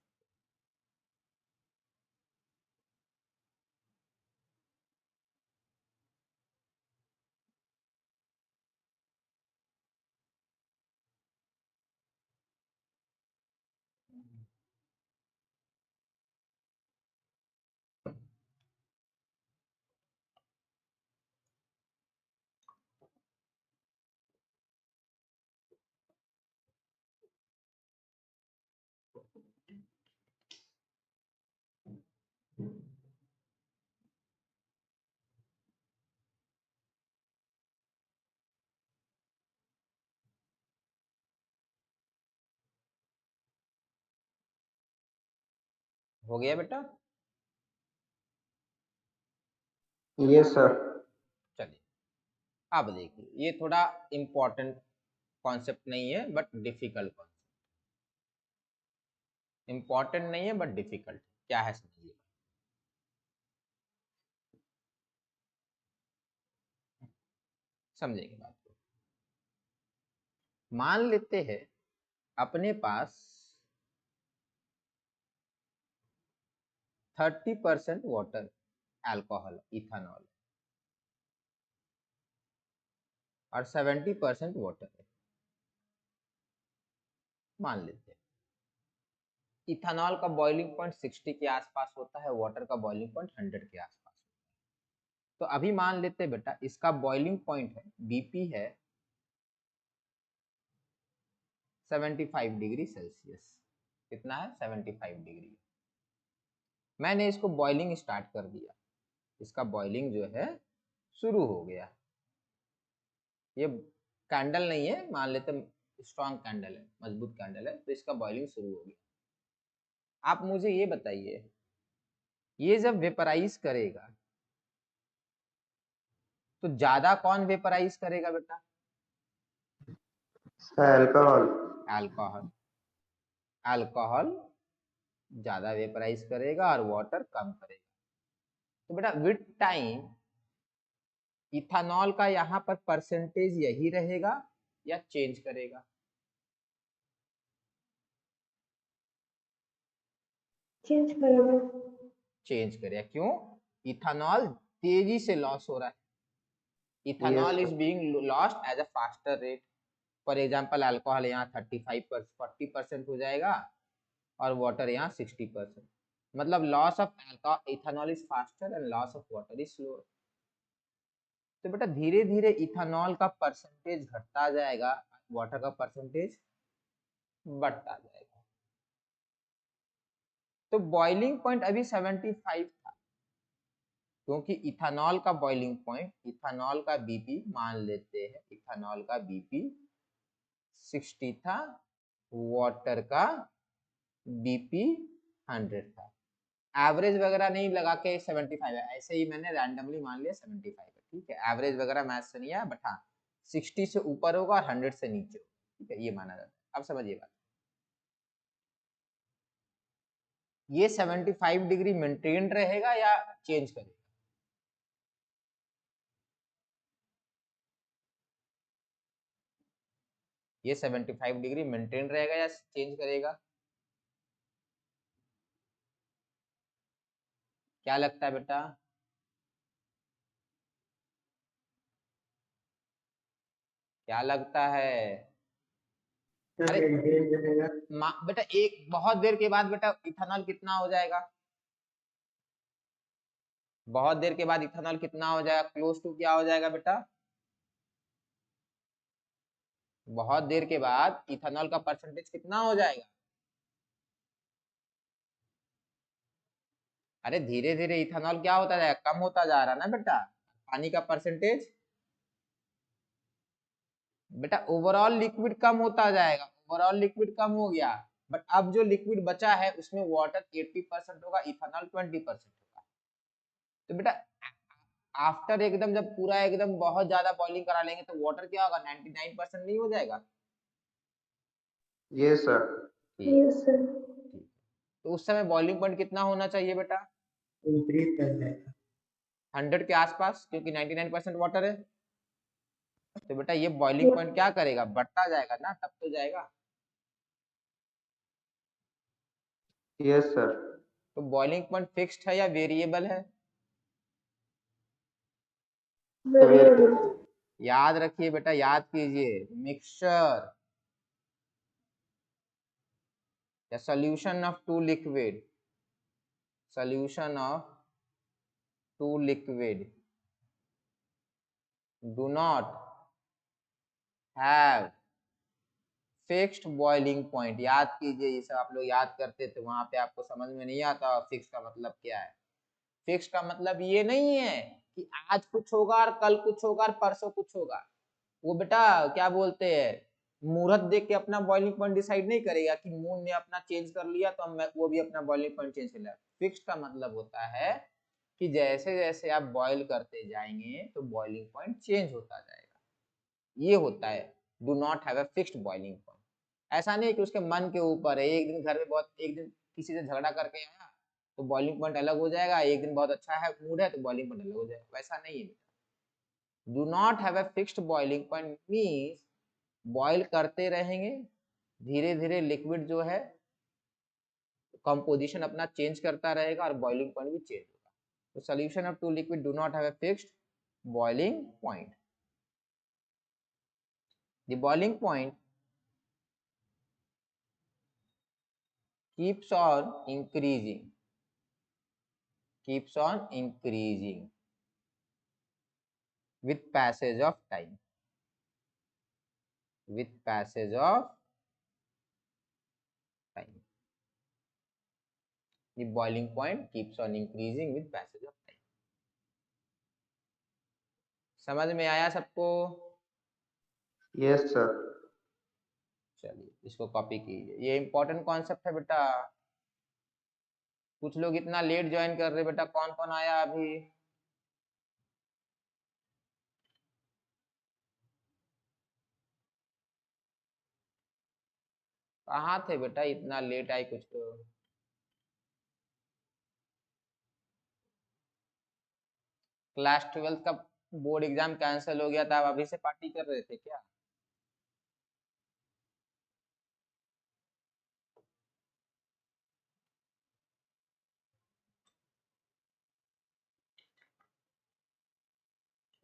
हो गया बेटा? Yes sir. चलिए अब देखिए, ये थोड़ा इंपॉर्टेंट कॉन्सेप्ट नहीं है बट डिफिकल्ट कॉन्सेप्ट. इंपॉर्टेंट नहीं है बट डिफिकल्ट. क्या है समझिए. समझेंगे बात को. मान लेते हैं अपने पास 30% वाटर अल्कोहल इथेनॉल और 70% वाटर है. मान लेते हैं इथेनॉल का बॉइलिंग पॉइंट 60 के आसपास होता है, वाटर का बॉइलिंग पॉइंट 100 के आसपास. तो अभी मान लेते हैं बेटा इसका बॉइलिंग पॉइंट है, बीपी है 75 डिग्री सेल्सियस. कितना है? 75 डिग्री. मैंने इसको बॉइलिंग स्टार्ट कर दिया. इसका बॉइलिंग जो है शुरू हो गया. ये कैंडल नहीं है, मान लेते स्ट्रॉन्ग कैंडल है, मजबूत कैंडल है, तो इसका बॉइलिंग शुरू हो गया. आप मुझे ये बताइए, ये जब वेपराइज करेगा तो ज्यादा कौन वेपराइज करेगा बेटा? अल्कोहल. अल्कोहल. अल्कोहल ज्यादा वेपराइज करेगा और वाटर कम करेगा. तो बेटा विद टाइम इथेनॉल का यहाँ पर परसेंटेज यही रहेगा या चेंज करेगा? चेंज करेगा. चेंज करेगा. क्यों? इथेनॉल तेजी से लॉस हो रहा है. Ethanol is being lost as a faster rate. For example alcohol यहाँ 40% हो जाएगा और वाटर यहाँ 60%. मतलब loss of ethanol is faster and loss of water is slower. तो बेटा धीरे धीरे इथेनॉल का परसेंटेज घटता जाएगा, वाटर का परसेंटेज बढ़ता जाएगा. तो बॉइलिंग पॉइंट अभी 75 था, क्योंकि इथेनॉल का बॉइलिंग पॉइंट, इथेनॉल का बीपी मान लेते हैं, इथेनॉल का बीपी 60 था, वाटर का बीपी 100 था. एवरेज वगैरह नहीं लगा के 75 है, ऐसे ही मैंने रैंडमली मान लिया 75 है. ठीक है, एवरेज वगैरह मैथ से नहीं आया, बट हाँ 60 से ऊपर होगा और 100 से नीचे होगा. ठीक है, ये माना जाता है. अब समझिए बात. ये 75 डिग्री मेंटेन रहेगा या चेंज करेगा? ये 75 डिग्री मेंटेन रहेगा या चेंज करेगा? क्या लगता है बेटा? क्या लगता है? अरे बेटा एक बहुत देर के बाद बेटा इथेनॉल कितना हो जाएगा? बहुत देर के बाद इथेनॉल कितना हो जाएगा? क्लोज टू क्या हो जाएगा बेटा? बहुत देर के बाद इथेनॉल का परसेंटेज कितना हो जाएगा? अरे धीरे धीरे इथेनॉल क्या होता जाएगा? कम होता जा रहा ना बेटा. पानी का परसेंटेज बेटा ओवरऑल लिक्विड कम होता जाएगा, ओवरऑल लिक्विड कम हो गया, बट अब जो लिक्विड बचा है उसमें वाटर 80% होगा, इथेनॉल 20% होगा। तो बेटा आफ्टर एकदम जब पूरा एकदम बहुत ज्यादा बॉइलिंग करा लेंगे तो वाटर क्या होगा, 99% नहीं हो जाएगा? yes sir, ठीक yes sir, ठीक। तो उस समय बॉइलिंग पॉइंट कितना होना चाहिए बेटा? इंक्रीज कर जाएगा। 100 के आसपास, क्योंकि 99% वाटर है। तो बेटा ये बॉइलिंग पॉइंट क्या करेगा, बढ़ता जाएगा ना, तब तो जाएगा। yes sir, तो बॉइलिंग पॉइंट फिक्स्ड है या वेरिएबल है? variable, याद रखिए बेटा, याद कीजिए, मिक्सचर या solution of two liquid, solution of two liquid do not have fixed boiling point। याद कीजिए, ये सब आप लोग याद करते थे, वहां पे आपको समझ में नहीं आता फिक्स का मतलब क्या है। फिक्स का मतलब ये नहीं है कि आज कुछ होगा और कल कुछ होगा और परसों कुछ होगा। वो बेटा क्या बोलते हैं, मुहूर्त देख के अपना बॉइलिंग पॉइंट डिसाइड नहीं करेगा कि मून ने अपना चेंज कर लिया तो वो भी अपना बॉइलिंग पॉइंट चेंज कर लिया। फिक्स्ड का मतलब होता है कि जैसे जैसे आप बॉईल करते जाएंगे तो बॉइलिंग पॉइंट चेंज होता जाएगा, ये होता है। Do not have a fixed boiling point. ऐसा नहीं कि उसके मन के ऊपर है, एक दिन घर में बहुत, एक दिन किसी से झगड़ा करके आया तो बॉइलिंग पॉइंट अलग हो जाएगा, एक दिन बहुत अच्छा है मूड है तो बॉइलिंग पॉइंट अलग हो जाएगा, वैसा नहीं है। Do not have a fixed boiling point means boil करते रहेंगे, धीरे धीरे लिक्विड जो है कंपोजिशन अपना चेंज करता रहेगा और बॉइलिंग पॉइंट भी चेंज होगा। तो solution of two liquid do not have a fixed boiling point. The boiling point keeps on increasing, keeps on increasing with passage of time, with passage of time। The boiling point keeps on increasing with passage of time। समझ में आया सबको? yes sir, चलिए इसको copy कीजिए, ये important concept है बेटा। कुछ लोग इतना लेट ज्वाइन कर रहे बेटा, कौन कौन आया अभी? कहाँ थे बेटा, इतना लेट आए कुछ तो। क्लास 12 का बोर्ड एग्जाम कैंसिल हो गया था, आप अभी से पार्टी कर रहे थे क्या?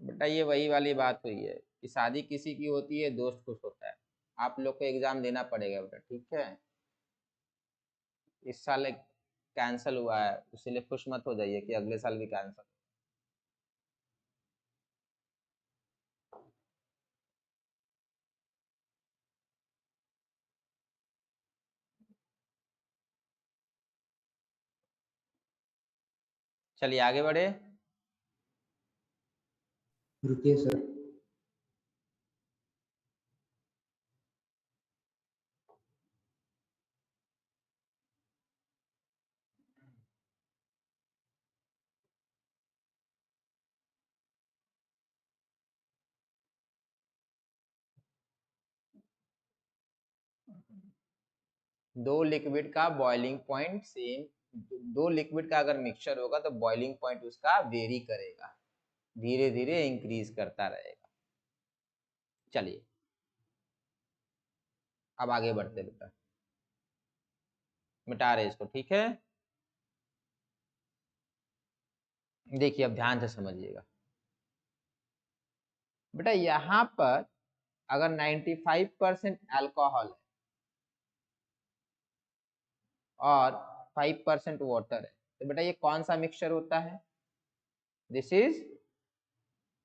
बेटा ये वही वाली बात हुई है कि शादी किसी की होती है, दोस्त खुश होता है। आप लोग को एग्जाम देना पड़ेगा बेटा, ठीक है? इस साल कैंसिल हुआ है, इसलिए खुश मत हो जाइए कि अगले साल भी कैंसिल। चलिए आगे बढ़े। रुकिए सर, 2 लिक्विड का बॉइलिंग पॉइंट सेम, 2 लिक्विड का अगर मिक्सचर होगा तो बॉइलिंग पॉइंट उसका वेरी करेगा, धीरे धीरे इंक्रीज करता रहेगा। चलिए अब आगे बढ़ते बेटा, मिटा रहे इसको, ठीक है? देखिए अब ध्यान से समझिएगा बेटा, यहां पर अगर 95% अल्कोहल है और 5% वाटर है तो बेटा ये कौन सा मिक्सचर होता है? This is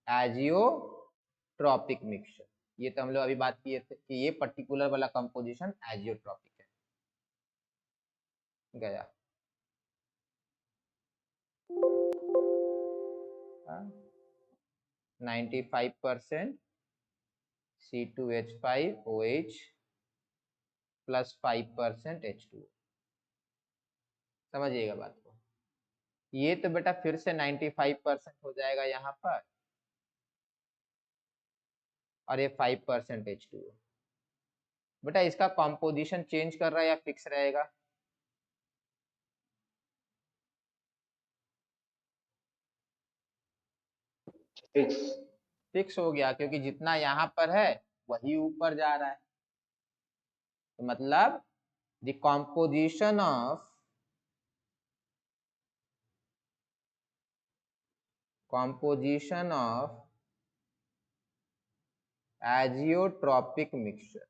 azeotropic mixture. ये तो हम लोग अभी बात किए थे कि ये पर्टिकुलर वाला कंपोजिशन एजियोट्रॉपिक है। गया 95% C2H5OH प्लस 5% H2O। समझिएगा बात को। ये तो बेटा फिर से 95% हो जाएगा यहाँ पर, और ये 5% H2O। बेटा इसका कॉम्पोजिशन चेंज कर रहा है या फिक्स रहेगा? फिक्स। फिक्स हो गया, क्योंकि जितना यहाँ पर है वही ऊपर जा रहा है। तो मतलब the composition of azeotropic mixture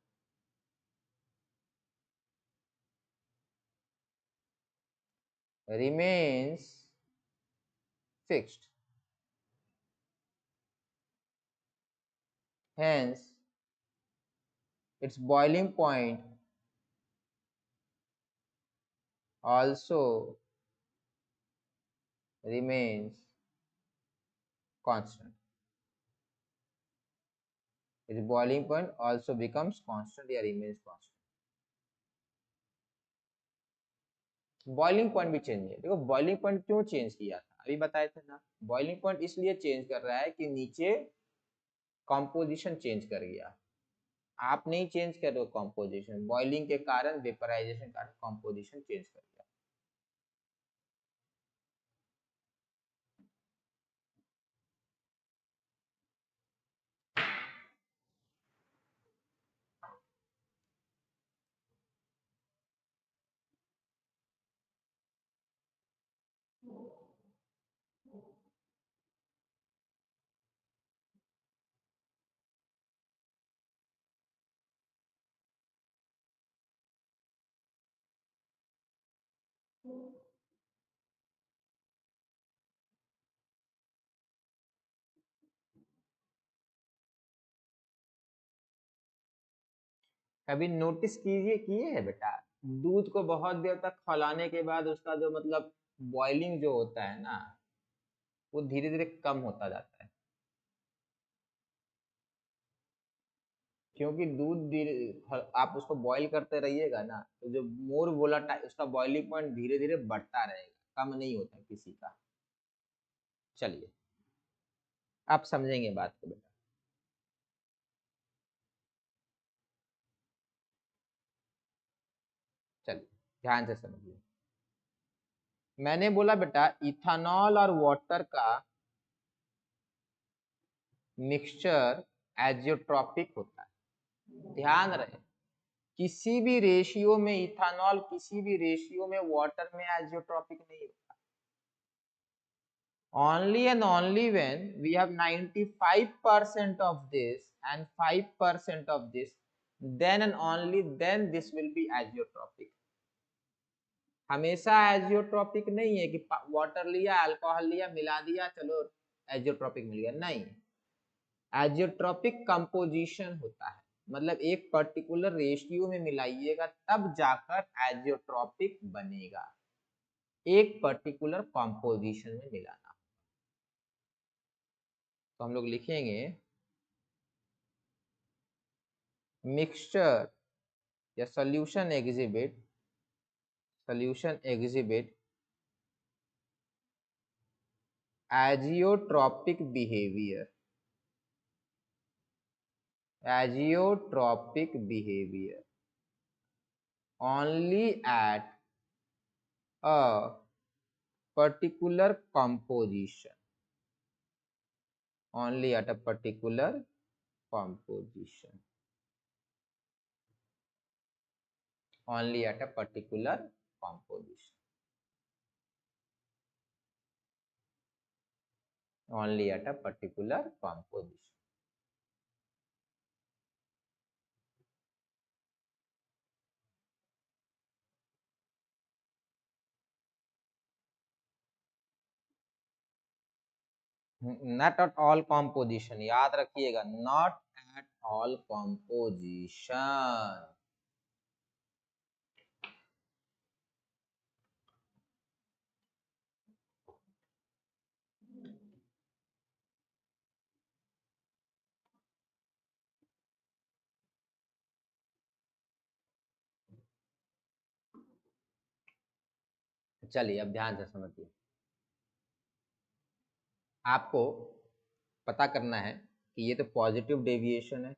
remains fixed. Hence, its boiling point also remains constant. Its boiling point also becomes constant या remains constant. बॉइलिंग पॉइंट भी चेंज है। देखो बॉइलिंग पॉइंट क्यों चेंज किया था, अभी बताए थे ना। बॉइलिंग पॉइंट इसलिए चेंज कर रहा है कि नीचे कॉम्पोजिशन चेंज कर गया। आप नहीं चेंज कर रहे हो कॉम्पोजिशन, बॉइलिंग के कारण, वेपराइजेशन के कारण कॉम्पोजिशन चेंज कर गया। कभी नोटिस किए है बेटा, दूध को बहुत देर तक खौलाने के बाद उसका जो मतलब बॉइलिंग जो होता है ना, वो धीरे धीरे कम होता जाता है। क्योंकि दूध आप उसको बॉईल करते रहिएगा ना, तो जो मोर वोलाटाइल उसका बॉइलिंग पॉइंट धीरे धीरे बढ़ता रहेगा, कम नहीं होता किसी का। चलिए आप समझेंगे बात को बेटा। चलिए ध्यान से समझिए। मैंने बोला बेटा इथेनॉल और वाटर का मिक्सचर एजियोट्रॉपिक होता है। ध्यान रहे, किसी भी रेशियो में इथेनॉल, किसी भी रेशियो में वाटर में एजियोट्रॉपिक नहीं होता। Only and only when we have 95% of this and 5% of this, then and only then this will be azeotropic. हमेशा एजियोट्रॉपिक नहीं है कि वाटर लिया, अल्कोहल लिया, मिला दिया, चलो एजियोट्रॉपिक मिल गया, नहीं। एजियोट्रॉपिक कंपोजिशन होता है, मतलब एक पर्टिकुलर रेशियो में मिलाइएगा तब जाकर एजियोट्रॉपिक बनेगा, एक पर्टिकुलर कंपोजिशन में मिलाना। तो हम लोग लिखेंगे मिक्सचर या solution exhibit azeotropic behaviour only at a particular composition, only at a particular composition, only at a particular composition, only at a particular composition. Not at all composition, याद रखिएगा, not at all composition. चलिए अब ध्यान से समझिए, आपको पता करना है कि ये तो पॉजिटिव डेविएशन है,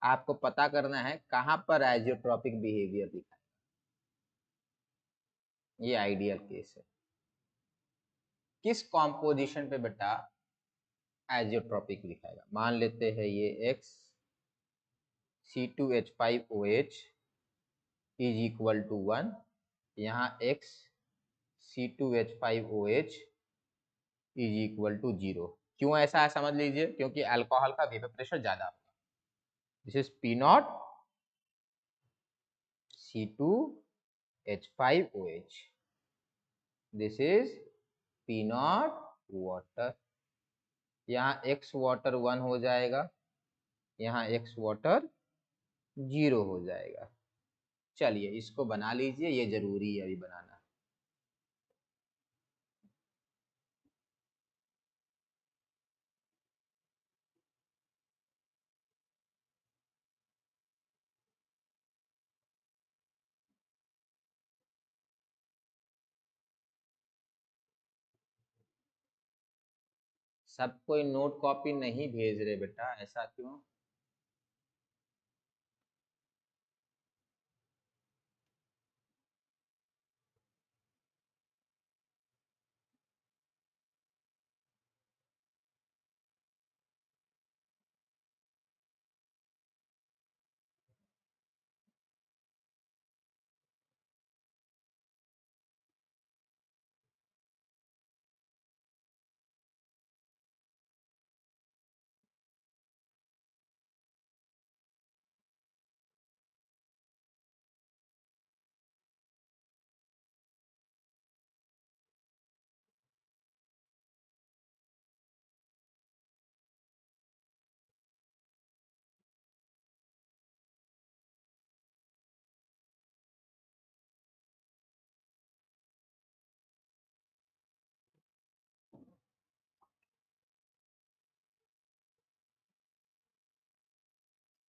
आपको पता करना है कहाँ पर आइजियोट्रॉपिक बिहेवियर दिखा, ये आइडियल केस है। किस कॉम्पोजिशन पे बेटा आइजियोट्रॉपिक दिखाएगा? मान लेते हैं ये X C2H5OH is equal to 1, यहाँ X C2H5OH is equal to 0। क्यों ऐसा है समझ लीजिए, क्योंकि अल्कोहल का वेपर प्रेशर ज्यादा होगा। This is P0 C2H5OH, this is P0 water. यहाँ X वाटर 1 हो जाएगा, यहाँ X वाटर 0 हो जाएगा। चलिए इसको बना लीजिए, ये जरूरी है अभी बनाना। सब कोई नोट कॉपी नहीं भेज रहे बेटा, ऐसा क्यों?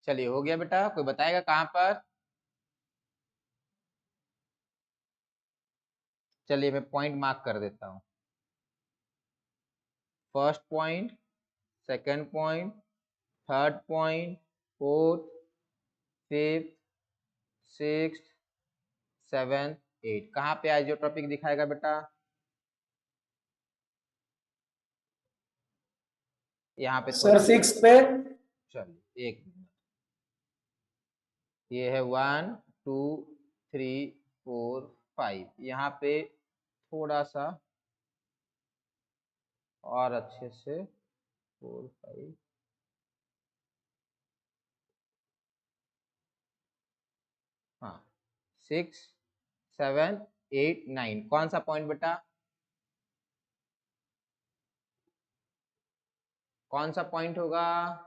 चलिए हो गया बेटा, कोई बताएगा कहाँ पर? चलिए मैं पॉइंट मार्क कर देता हूँ। First point, second point, third point, fourth, fifth, sixth, seventh, eighth. कहाँ पे आइजियोट्रॉपिक दिखाएगा बेटा? यहाँ पे सर 6 पे। चलिए एक मिनट, ये है 1 2 3 4 5, यहाँ पे थोड़ा सा और अच्छे से 4 5, हाँ 6 7 8 9। कौन सा पॉइंट बेटा? कौन सा पॉइंट होगा?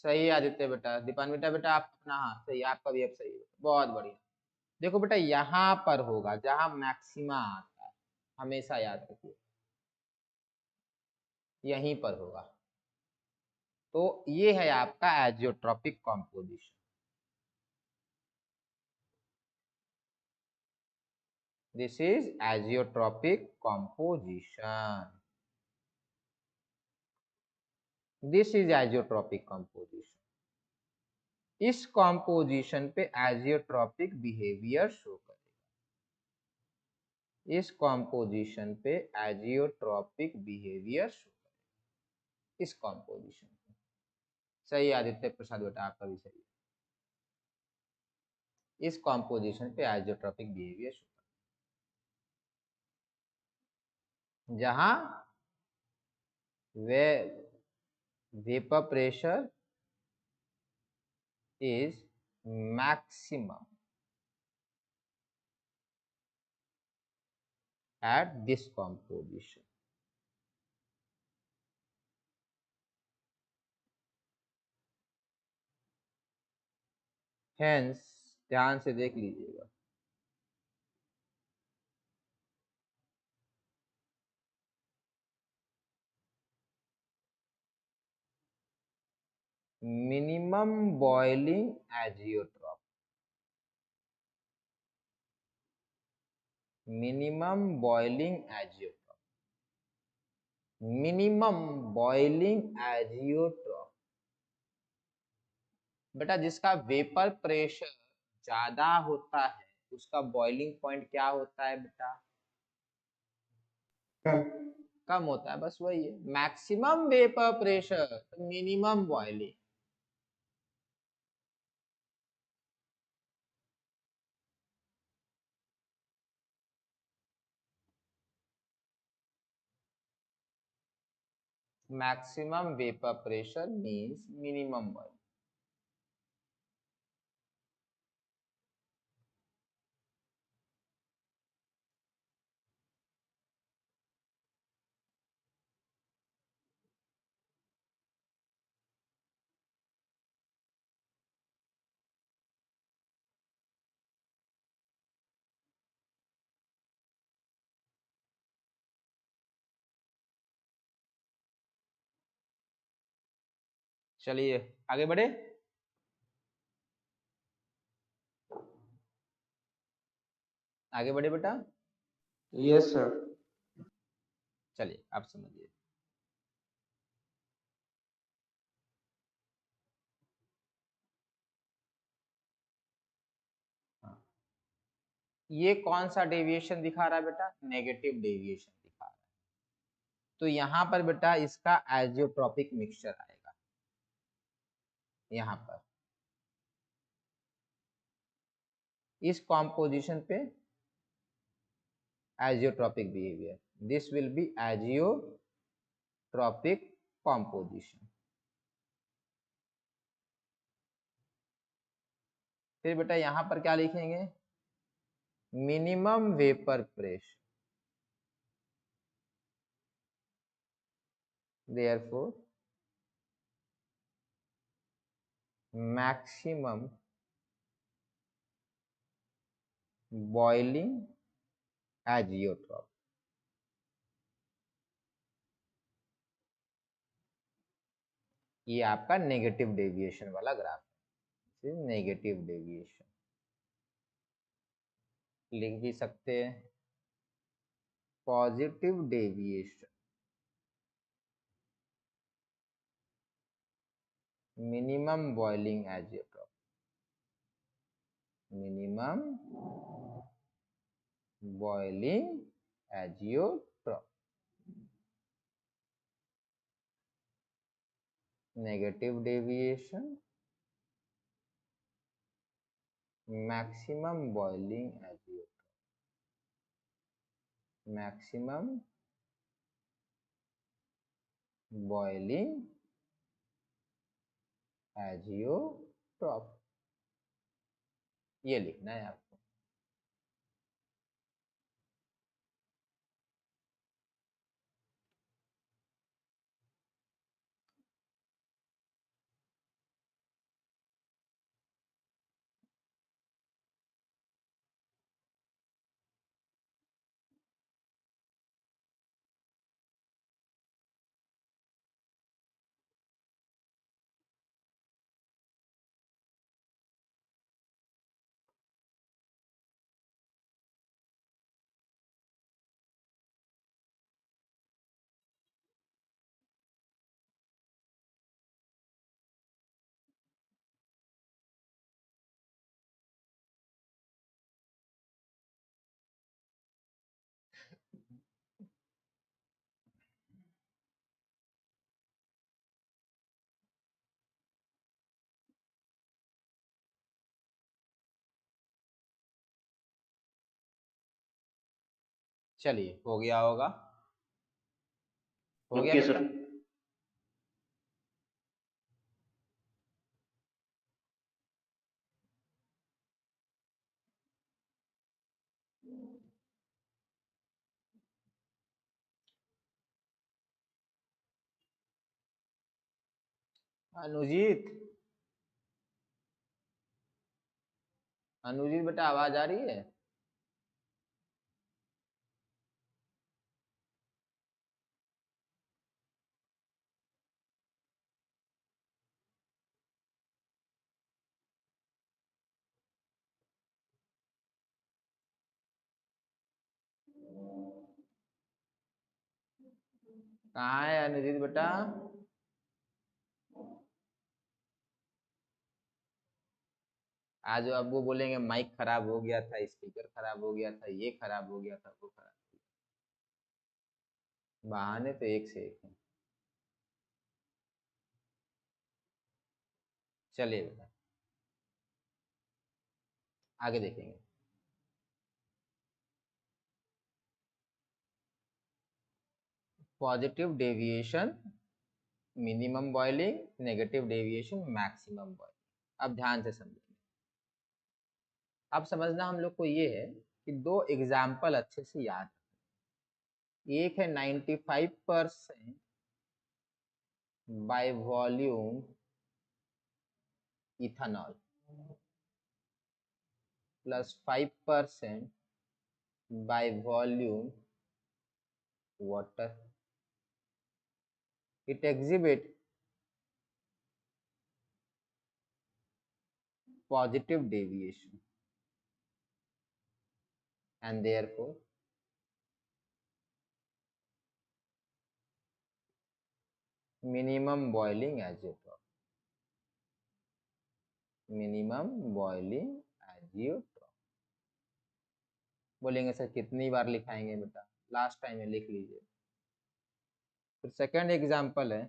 सही आदित्य बेटा, दीपान बेटा, बेटा आप अपना, हाँ सही, आपका भी अब सही है, बहुत बढ़िया। देखो बेटा यहाँ पर होगा जहां मैक्सिमा आता है, हमेशा याद रखिए यहीं पर होगा। तो ये है आपका azeotropic composition. This is azeotropic composition, this is azeotropic composition. इस कॉम्पोजिशन पे एजियोट्रॉपिक बिहेवियर शो करेगा, इस कॉम्पोजिशन पे एजियोट्रॉपिक बिहेवियर शो करेगा, इस कॉम्पोजिशन पे। सही आदित्य प्रसाद बेटा, आपका भी सही है। इस कॉम्पोजिशन पे आइजियोट्रॉपिक बिहेवियर शो करता है, जहां वे vapour pressure is maximum at this composition। Hence ध्यान से देख लीजिएगा, minimum boiling azeotrope, minimum boiling azeotrope, minimum boiling azeotrope. बेटा जिसका वेपर प्रेशर ज्यादा होता है उसका बॉइलिंग पॉइंट क्या होता है बेटा? कम। कम होता है, बस वही है। Maximum vapour pressure minimum boiling. Maximum vapour pressure means minimum boiling. चलिए आगे बढ़े। आगे बढ़े बेटा। Yes, sir. चलिए आप समझिए। हाँ। ये कौन सा डेविएशन दिखा रहा है बेटा? नेगेटिव डेविएशन दिखा रहा है। तो यहां पर बेटा इसका एजियोट्रॉपिक मिक्सचर आएगा यहां पर, इस कॉम्पोजिशन पे azeotropic behaviour, this will be azeotropic composition. फिर बेटा यहां पर क्या लिखेंगे? Minimum vapour pressure, therefore maximum boiling azeotrope. ये आपका नेगेटिव डेविएशन वाला ग्राफ है, नेगेटिव डेविएशन लिख भी सकते हैं। Positive deviation minimum boiling azeotrope, minimum boiling azeotrope. Negative deviation maximum boiling azeotrope, maximum boiling azeotrope, ये लिखना है आपको। चलिए हो गया होगा, हो गया ओके बेटा। सर। अनुजीत, अनुजीत बेटा आवाज आ रही है? कहाँ है अनुजीत बेटा? आज अब वो बोलेंगे माइक खराब हो गया था, स्पीकर खराब हो गया था, ये खराब हो गया था, वो खराब हो गया। बहाने तो एक से एक है। चलिए बेटा आगे देखेंगे। Positive deviation minimum boiling, negative deviation maximum boiling. अब ध्यान से समझेंगे। अब समझना हम लोग को ये है कि दो एग्जाम्पल अच्छे से याद रखें। एक है 95% by volume ethanol plus 5% by volume water. It exhibit positive deviation and therefore minimum boiling azeotrope. Minimum boiling azeotrope. बोलेंगे सर कितनी बार लिखाएंगे बेटा? लास्ट टाइम में लिख लीजिए। फिर सेकंड एग्जांपल है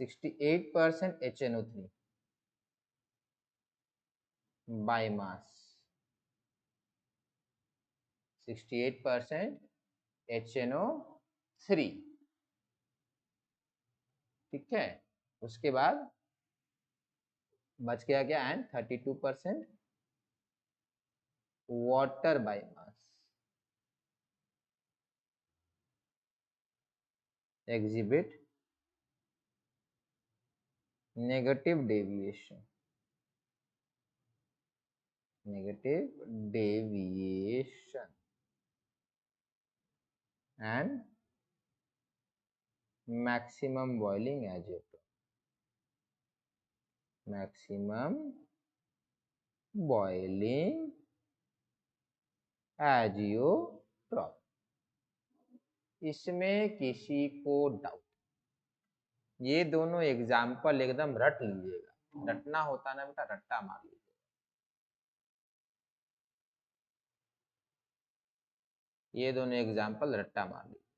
68% HNO3 by mass. 68% HNO3, ठीक है। उसके बाद बच गया क्या? And 32% water by mass exhibit negative deviation and maximum boiling azeotrope. Maximum boiling azeotrope. इसमें किसी को डाउट? ये दोनों एग्जाम्पल एकदम रट लीजिएगा। रटना होता ना बेटा, रट्टा मार लीजिएगा। ये दोनों एग्जाम्पल रट्टा मार लीजिए।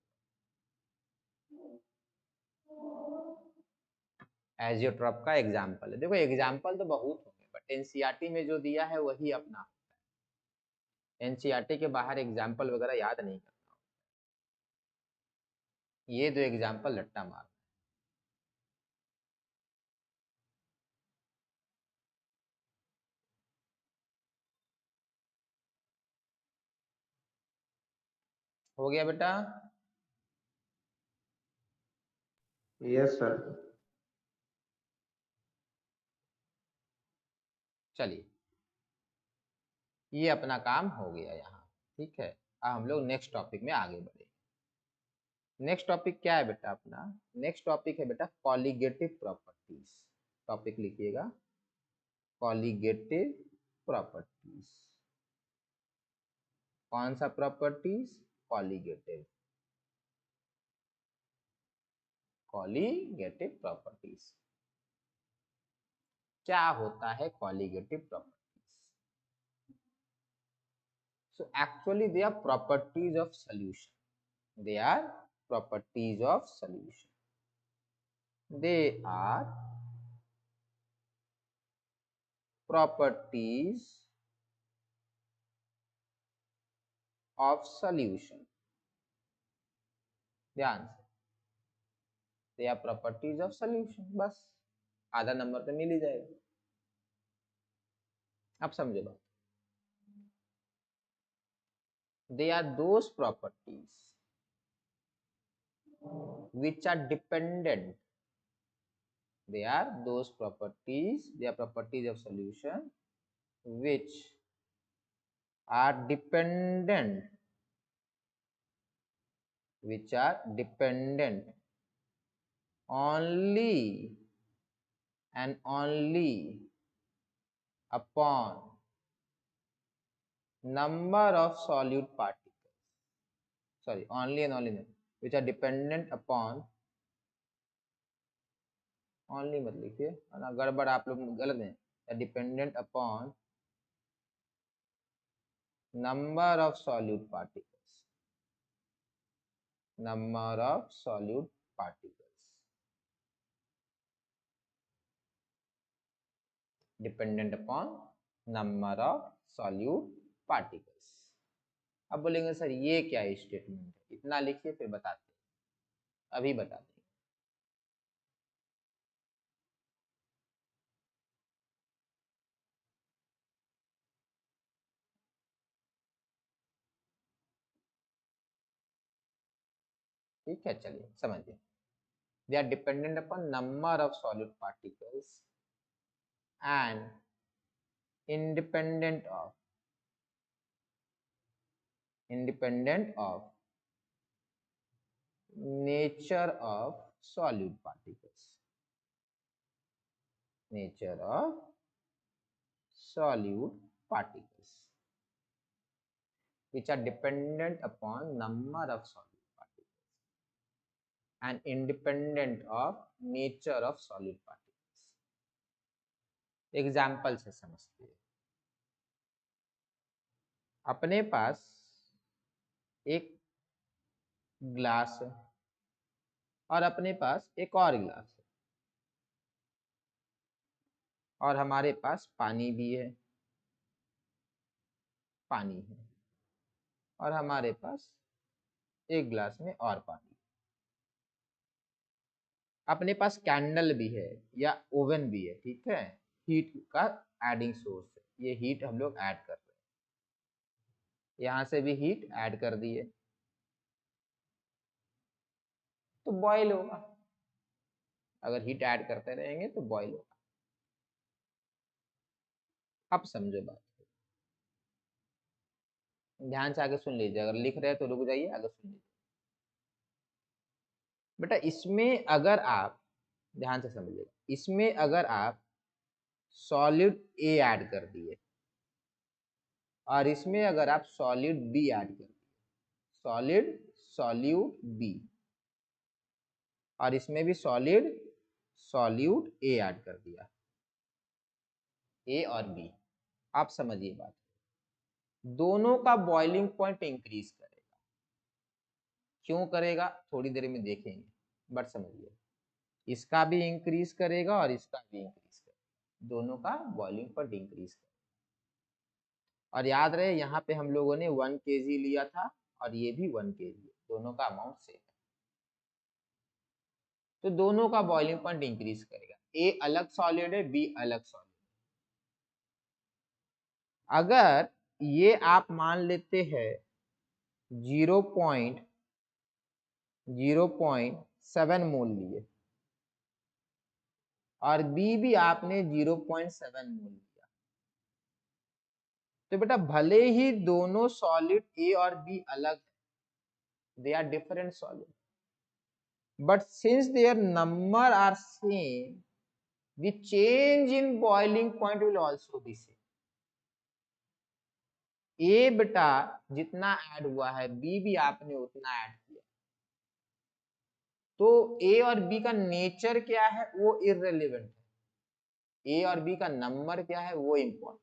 एजियोट्रॉप का एग्जाम्पल है। देखो एग्जाम्पल तो बहुत होंगे बट एनसीईआरटी में जो दिया है वही अपना होता है। एनसीईआरटी के बाहर एग्जाम्पल वगैरह याद नहीं करना। ये दो एग्जाम्पल रट्टा मार। हो गया बेटा? Yes, sir. चलिए ये अपना काम हो गया यहाँ, ठीक है। अब हम लोग नेक्स्ट टॉपिक में आगे बढ़े। नेक्स्ट टॉपिक क्या है बेटा अपना? नेक्स्ट टॉपिक है बेटा कॉलिगेटिव प्रॉपर्टीज। टॉपिक लिखिएगा कॉलिगेटिव प्रॉपर्टीज। कौन सा प्रॉपर्टीज? कॉलिगेटिव। Colligative properties. क्या होता है colligative properties? So actually they are properties of solution. They are properties of solution. They are properties of solution. ध्यान से, they are properties of solution. बस आधा नंबर तो मिल ही जाएगा। अब समझो बात। They are those properties which are dependent. They are those properties, they are properties of solution which are dependent, which are dependent only and only upon number of solute particles. sorry, only and only which are dependent upon, only मत लिखिए है ना, गड़बड़ आप लोग गलत है, dependent upon number of solute particles, number of solute particles, dependent upon number of solute particles. अब बोलेंगे सर ये क्या स्टेटमेंट है, इतना लिखिए फिर बताते हैं, अभी बताते हैं। ठीक है, चलिए समझिए। They are dependent upon number of solute particles and independent of nature of solute particles, nature of solute particles, which are dependent upon number of solute particles and independent of nature of solute particles. Example से समझते हैं। अपने पास एक glass है और अपने पास एक और ग्लास है और हमारे पास पानी भी है, पानी है, और हमारे पास एक ग्लास में और पानी, अपने पास कैंडल भी है या ओवन भी है, ठीक है, हीट का एडिंग सोर्स है, ये हीट हम लोग ऐड कर रहे हैं, यहाँ से भी हीट ऐड कर दिए तो बॉयल होगा, अगर हीट ऐड करते रहेंगे तो बॉयल होगा। अब समझो बात, ध्यान से आगे सुन लीजिए, अगर लिख रहे हैं तो रुक जाइए, आगे सुन लीजिए बेटा। इसमें अगर आप ध्यान से समझिएगा, इसमें अगर आप सॉलिड ए ऐड कर दिए और इसमें अगर आप सॉलिड बी ऐड कर दिए, सॉलिड सॉल्यूट बी, और इसमें भी सॉलिड सॉल्यूट ए ऐड कर दिया, ए और बी, आप समझिए बात, दोनों का बॉइलिंग पॉइंट इंक्रीज करेगा। क्यों करेगा थोड़ी देर में देखेंगे, बट समझिए, इसका भी इंक्रीज करेगा और इसका भी इंक्रीज करेगा, दोनों का बॉइलिंग पॉइंट इंक्रीज करेगा। और याद रहे यहाँ पे हम लोगों ने 1 kg लिया था और ये भी 1 kg, दोनों का अमाउंट सेम है, तो दोनों का बॉइलिंग पॉइंट इंक्रीज करेगा। ए अलग सॉलिड है, बी अलग सॉलिड है। अगर ये आप मान लेते हैं 0.7 मोल लिए और बी भी आपने 0.7 मोल लिया, तो बेटा भले ही दोनों सॉलिड ए और बी अलग है, they are different solid, but since their number are same, the change in boiling point will also be same. ए बेटा जितना ऐड हुआ है, बी भी आपने उतना ऐड किया, तो ए और बी का नेचर क्या है वो इररिलेवेंट है, ए और बी का नंबर क्या है वो इंपॉर्टेंट,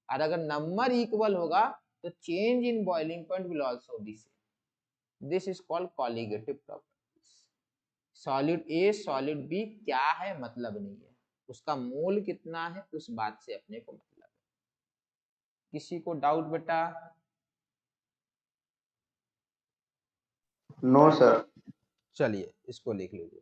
और अगर नंबर इक्वल होगा तो change in boiling point will also be same. This is called colligative properties. Solid A solid B क्या है मतलब नहीं है, उसका मोल कितना है उस बात से अपने को मतलब है। किसी को डाउट बेटा? No sir. चलिए इसको लिख लीजिए।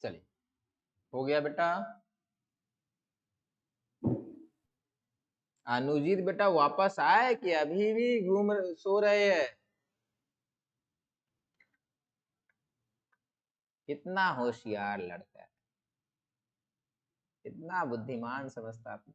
चलिए हो गया बेटा। अनुजीत बेटा वापस आए कि अभी भी सो रहे हैं? कितना होशियार लड़का है, कितना बुद्धिमान समझता आपने।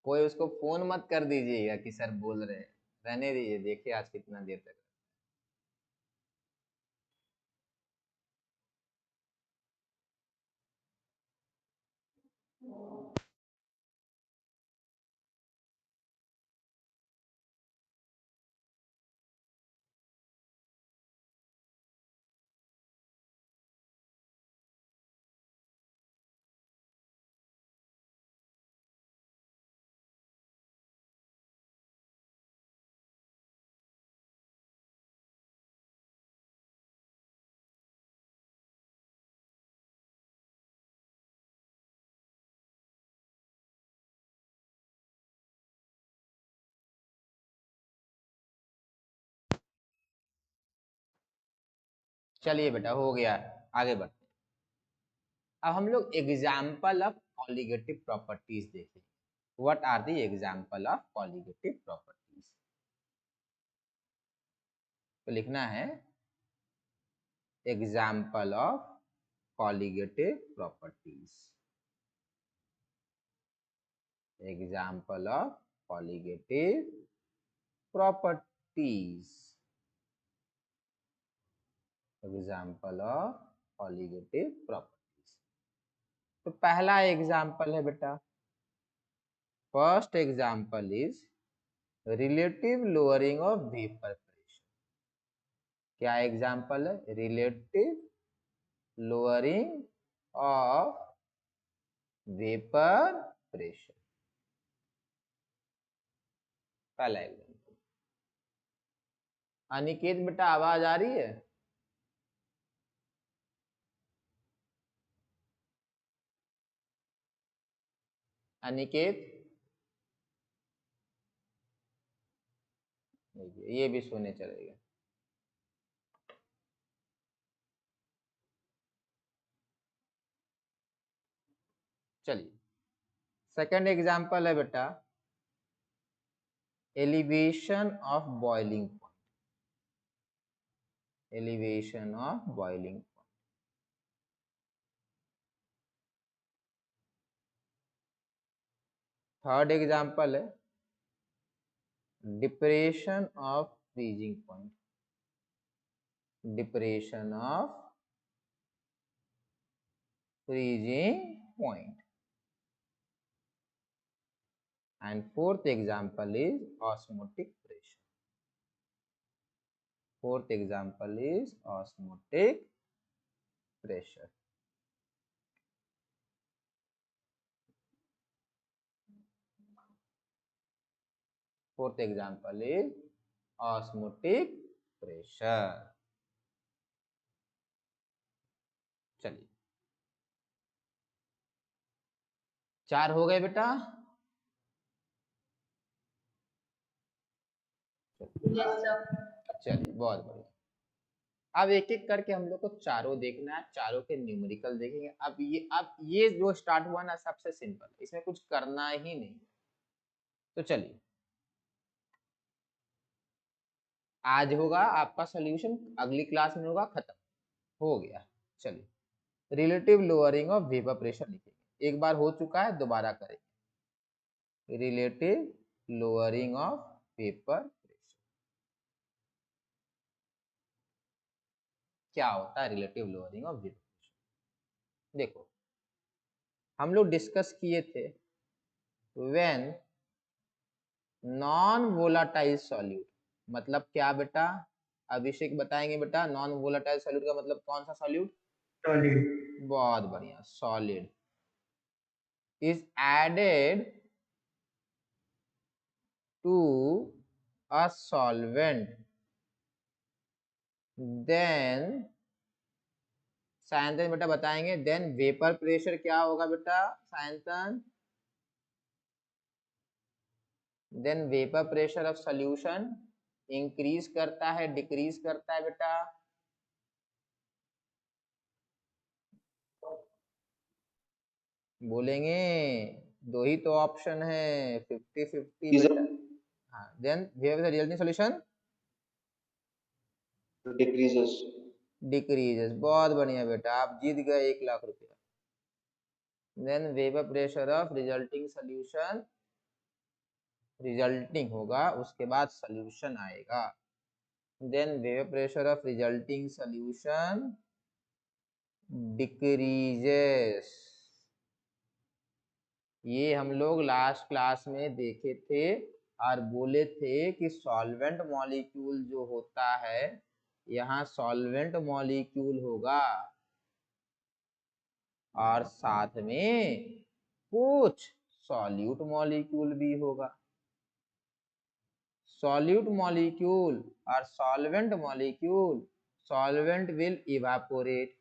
कोई उसको फोन मत कर दीजिएगा कि सर बोल रहे हैं, रहने दीजिए, देखिए आज कितना देर तक। चलिए बेटा हो गया, आगे बढ़ते हैं। अब हम लोग एग्जाम्पल ऑफ कॉलिगेटिव प्रॉपर्टीज देखें। What are the example of colligative properties? तो लिखना है example of colligative properties. Example of colligative properties. Example of colligative properties. तो पहला एग्जाम्पल है बेटा, first example is relative lowering of vapour pressure. क्या example है? Relative lowering of vapour pressure, पहला एग्जाम्पल। अनिकेत बेटा आवाज आ रही है? अनिकेत, ये भी सोने चलेगा। चलिए सेकंड एग्जाम्पल है बेटा elevation of boiling point. Elevation of boiling point. Third example है depression of freezing point. Depression of freezing point. And fourth example is osmotic pressure. Fourth example is osmotic pressure. Fourth example is osmotic pressure. चलिए चार हो गए बेटा। चलिए बहुत बढ़िया। अब एक एक करके हम लोग को चारों देखना है, चारों के न्यूमेरिकल देखेंगे। अब ये जो स्टार्ट हुआ ना सबसे सिंपल, इसमें कुछ करना ही नहीं। तो चलिए आज होगा आपका सॉल्यूशन, अगली क्लास में होगा खत्म, हो गया। चलिए relative lowering of vapour pressure लिखेंगे, एक बार हो चुका है दोबारा करेंगे। Relative lowering of vapour pressure क्या होता है? Relative lowering of vapour pressure देखो हम लोग डिस्कस किए थे व्हेन नॉन वोलाटाइल सॉल्यूट, मतलब क्या बेटा? अभिषेक बताएंगे बेटा, नॉन वोलाटाइल सॉल्यूट का मतलब कौन सा सॉल्यूट? सॉलिड। बहुत बढ़िया, solid is added to a solvent, then Sayantan बेटा बताएंगे। देन वेपर प्रेशर क्या होगा बेटा Sayantan? Then vapour pressure of solution increase करता है डिक्रीज करता है बेटा? बोलेंगे, दो ही तो ऑप्शन है, 50-50 बेटा। हाँ, then vapour resulting solution decreases. Decreases. बहुत बढ़िया बेटा, आप जीत गए 1 लाख रुपया। Then vapour pressure of resulting solution, resulting होगा उसके बाद सॉल्यूशन आएगा। Then vapour pressure of resulting solution decreases. ये हम लोग लास्ट क्लास में देखे थे और बोले थे कि सॉल्वेंट मॉलिक्यूल जो होता है, यहाँ सॉल्वेंट मॉलिक्यूल होगा और साथ में कुछ सॉल्यूट मॉलिक्यूल भी होगा। सॉल्यूट मॉलिक्यूल और solvent molecule, solvent will evaporate,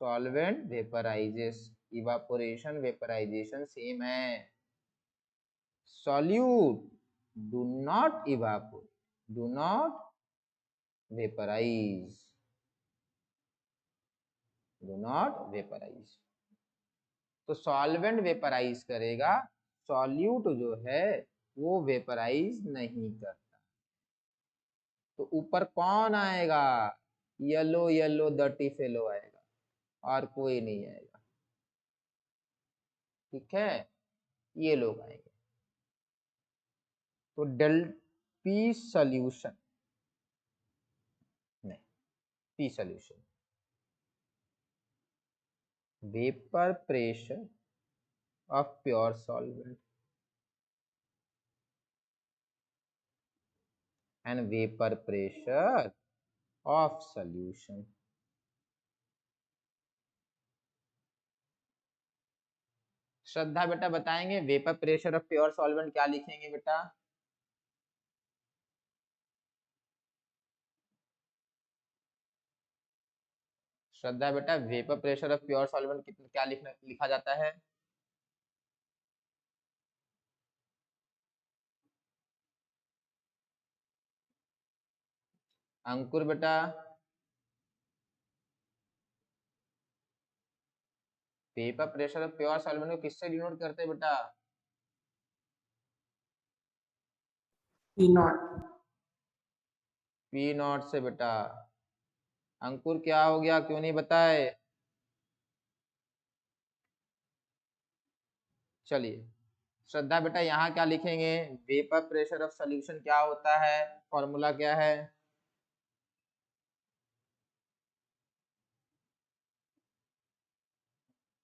solvent vaporises, evaporation vaporisation same है। solute do not evaporate, do not vaporize, do not vaporize। तो सॉल्वेंट वेपराइज करेगा, सॉल्यूट जो है वो वेपराइज नहीं करता। तो ऊपर कौन आएगा? येलो येलो डर्टी फेलो आएगा और कोई नहीं आएगा। ठीक है, ये लोग आएंगे। तो डेल पी सॉल्यूशन नहीं, P solution vapour pressure of pure solvent and vapor pressure of solution। श्रद्धा बेटा बताएंगे vapour pressure of pure solvent क्या लिखेंगे बेटा? श्रद्धा बेटा vapour pressure of pure solvent क्या लिखा जाता है? अंकुर बेटा vapour pressure of pure solvent को किससे डिनोट करते हैं बेटा? P naught. पी नॉट से बेटा। अंकुर क्या हो गया, क्यों नहीं बताए? चलिए श्रद्धा बेटा यहाँ क्या लिखेंगे? वेपर प्रेशर ऑफ सॉल्यूशन क्या होता है, फॉर्मूला क्या है?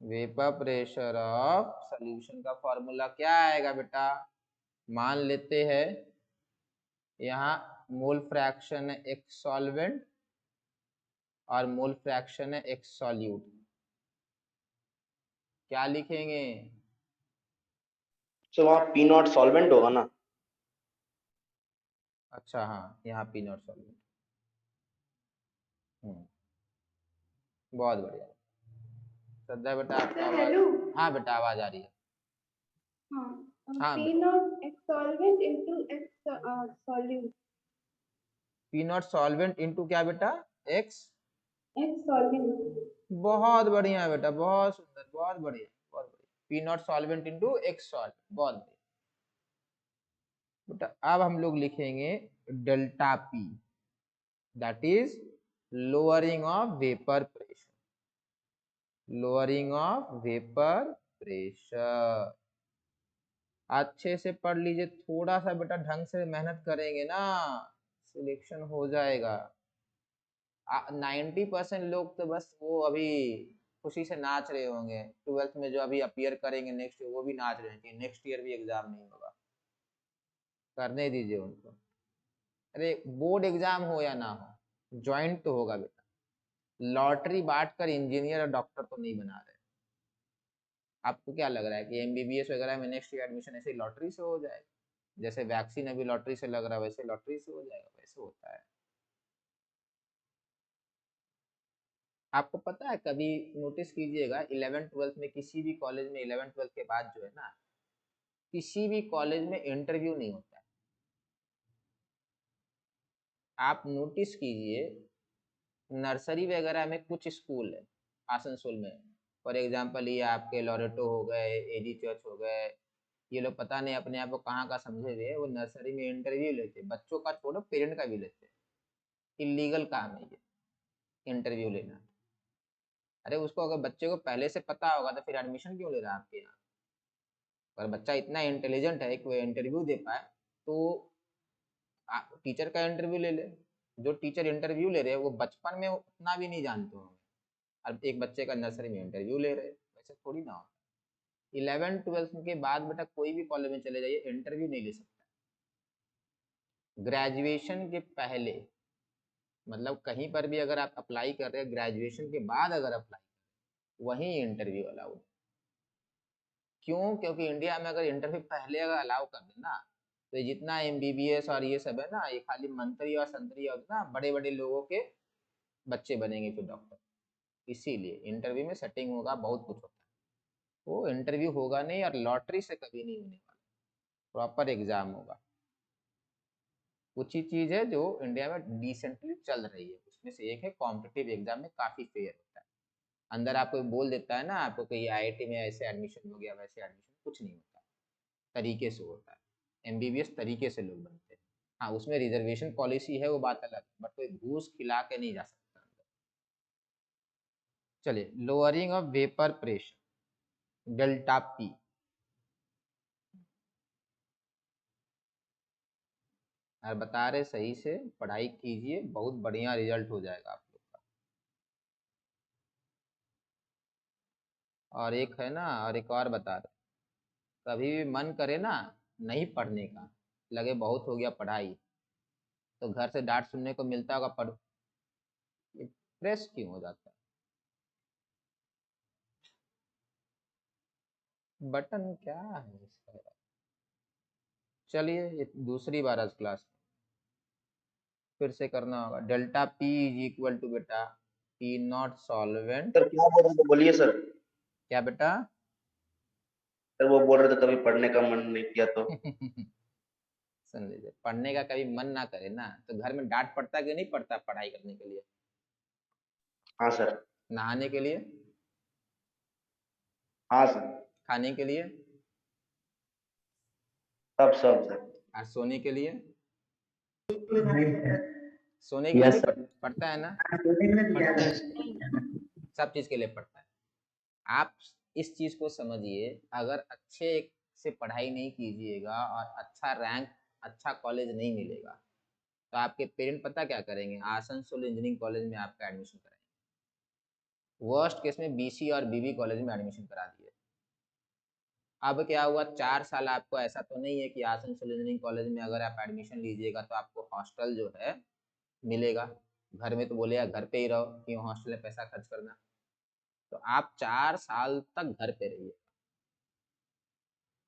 वेपर प्रेशर ऑफ सॉल्यूशन का फॉर्मूला क्या आएगा बेटा? मान लेते हैं यहाँ मोल फ्रैक्शन है एक सॉल्वेंट और मोल फ्रैक्शन है एक सॉल्यूट, क्या लिखेंगे? तो वहाँ पी नॉट सॉल्वेंट होगा ना? अच्छा हाँ, यहाँ पी नॉट सॉल्वेंट। बहुत बढ़िया। श्रद्धा बेटा आपका आवाज, हेलो। हाँ बेटा आवाज आ रही है। हाँ P naught X solvent into X solute। P not solvent into क्या बेटा? X X solute। बहुत बढ़िया बेटा, बहुत सुंदर, बहुत बढ़िया, बहुत बढ़िया। P not solvent into x solvent, बहुत बढ़िया बेटा। अब हम लोग लिखेंगे delta P, that is lowering of vapour pressure, lowering of vapour pressure. अच्छे से पढ़ लीजिए, थोड़ा सा बेटा ढंग से मेहनत करेंगे ना, सिलेक्शन हो जाएगा। 90% लोग तो बस वो अभी खुशी से नाच रहे होंगे, 12th में जो अभी अपीयर करेंगे नेक्स्ट ईयर, वो भी नाच रहे हैं कि नेक्स्ट ईयर भी एग्जाम नहीं होगा। करने दीजिए उनको। अरे बोर्ड एग्जाम हो या ना हो, ज्वाइंट तो होगा बेटा। लॉटरी बांट कर इंजीनियर और डॉक्टर तो नहीं बना रहे। आपको क्या लग रहा है कि एमबीबीएस वगैरह में नेक्स्ट ईयर एडमिशन ऐसे लॉटरी से हो जाएगा? जैसे वैक्सीन अभी लॉटरी से लग रहा है, वैसे लॉटरी से हो जाएगा? वैसे होता है। आपको पता है, कभी नोटिस कीजिएगा 11th-12th में किसी भी कॉलेज में 11th-12th के बाद जो है ना, किसी भी कॉलेज में इंटरव्यू नहीं होता है। आप नोटिस कीजिए, नर्सरी वगैरह में कुछ स्कूल है आसनसोल में, फॉर एग्जांपल ये आपके लॉरेटो हो गए, एजी चर्च हो गए, ये लोग पता नहीं अपने आप को कहाँ का समझे हुए, वो नर्सरी में इंटरव्यू लेते, बच्चों का छोड़ो पेरेंट का भी लेते। इलीगल काम है ये इंटरव्यू लेना। अरे उसको अगर बच्चे को पहले से पता होगा तो फिर एडमिशन क्यों ले रहा है आपके यहाँ? अगर बच्चा इतना इंटेलिजेंट है कि वो इंटरव्यू दे पाए तो टीचर का इंटरव्यू ले ले। जो टीचर इंटरव्यू ले रहे हैं वो बचपन में उतना भी नहीं जानते होंगे, अब एक बच्चे का नर्सरी में इंटरव्यू ले रहे हैं, वैसे थोड़ी ना होता। 11th-12th के बाद बेटा कोई भी कॉलेज में चले जाइए, इंटरव्यू नहीं ले सकता। ग्रेजुएशन के पहले, मतलब कहीं पर भी अगर आप अप्लाई कर रहे हैं ग्रेजुएशन के बाद अगर अप्लाई, वहीं इंटरव्यू अलाउड। क्यों? क्योंकि इंडिया में अगर इंटरव्यू पहले अगर अलाउ कर देना तो ये जितना एमबीबीएस और ये सब है ना, ये खाली मंत्री और संतरी और ना बड़े बड़े लोगों के बच्चे बनेंगे फिर डॉक्टर। इसीलिए इंटरव्यू में सेटिंग होगा, बहुत कुछ होता है, वो इंटरव्यू होगा नहीं और लॉटरी से कभी नहीं होने वाला, प्रॉपर एग्जाम होगा। कुछ ही चीज़ है जो इंडिया में डिसेंटली चल रही है, उसमें से एक है कॉम्पिटिटिव एग्जाम में काफ़ी फेयर होता है। अंदर आपको बोल देता है ना आपको कि आईआईटी में ऐसे एडमिशन हो गया वैसे एडमिशन, कुछ नहीं होता, तरीके से होता है। एमबीबीएस तरीके से लोग बनते हैं। हाँ उसमें रिजर्वेशन पॉलिसी है, वो बात अलग, बट कोई घूस खिला के नहीं जा सकता अंदर। चलिए, lowering of vapour pressure, delta P. और बता रहे सही से पढ़ाई कीजिए, बहुत बढ़िया रिजल्ट हो जाएगा आप लोग का। और एक है ना, और एक और बता रहे, कभी भी मन करे ना नहीं पढ़ने का, लगे बहुत हो गया पढ़ाई, तो घर से डांट सुनने को मिलता होगा, पढ़ो, ये प्रेस क्यों हो जाता है? बटन क्या है इसका? चलिए ये दूसरी बार आज क्लास फिर से करना होगा। Delta P is equal to बेटा पी नॉट सॉल्वेंट। सर क्या बोल रहे थे, बोलिए सर। क्या बेटा? सर वो बोल रहे थे कभी पढ़ने का मन नहीं किया तो। सुन लीजिए, पढ़ने का कभी मन ना करे ना तो घर में डांट पड़ता कि नहीं पड़ता पढ़ाई करने के लिए? हाँ सर। नहाने के लिए, हाँ सर। खाने के लिए, सब सब सर। और सोने के लिए। सोने के लिए यस भी सर। पड़ता है ना, पढ़ते हैं सर। सब चीज के लिए पड़ता है। आप इस चीज को समझिए, अगर अच्छे से पढ़ाई नहीं कीजिएगा और अच्छा रैंक, अच्छा कॉलेज नहीं मिलेगा तो आपके पेरेंट पता क्या करेंगे? आसनसोल इंजीनियरिंग कॉलेज में आपका एडमिशन कराएंगे, वर्स्ट केस में बीसी और बीबी कॉलेज में एडमिशन करा दिए। अब क्या हुआ, 4 साल आपको ऐसा तो नहीं है कि आसनसोल इंजीनियरिंग कॉलेज में अगर आप एडमिशन लीजिएगा तो आपको हॉस्टल जो है मिलेगा। घर में तो बोलेगा घर पे ही रहो, क्यों हॉस्टल में पैसा खर्च करना। तो आप 4 साल तक घर पे रहिए,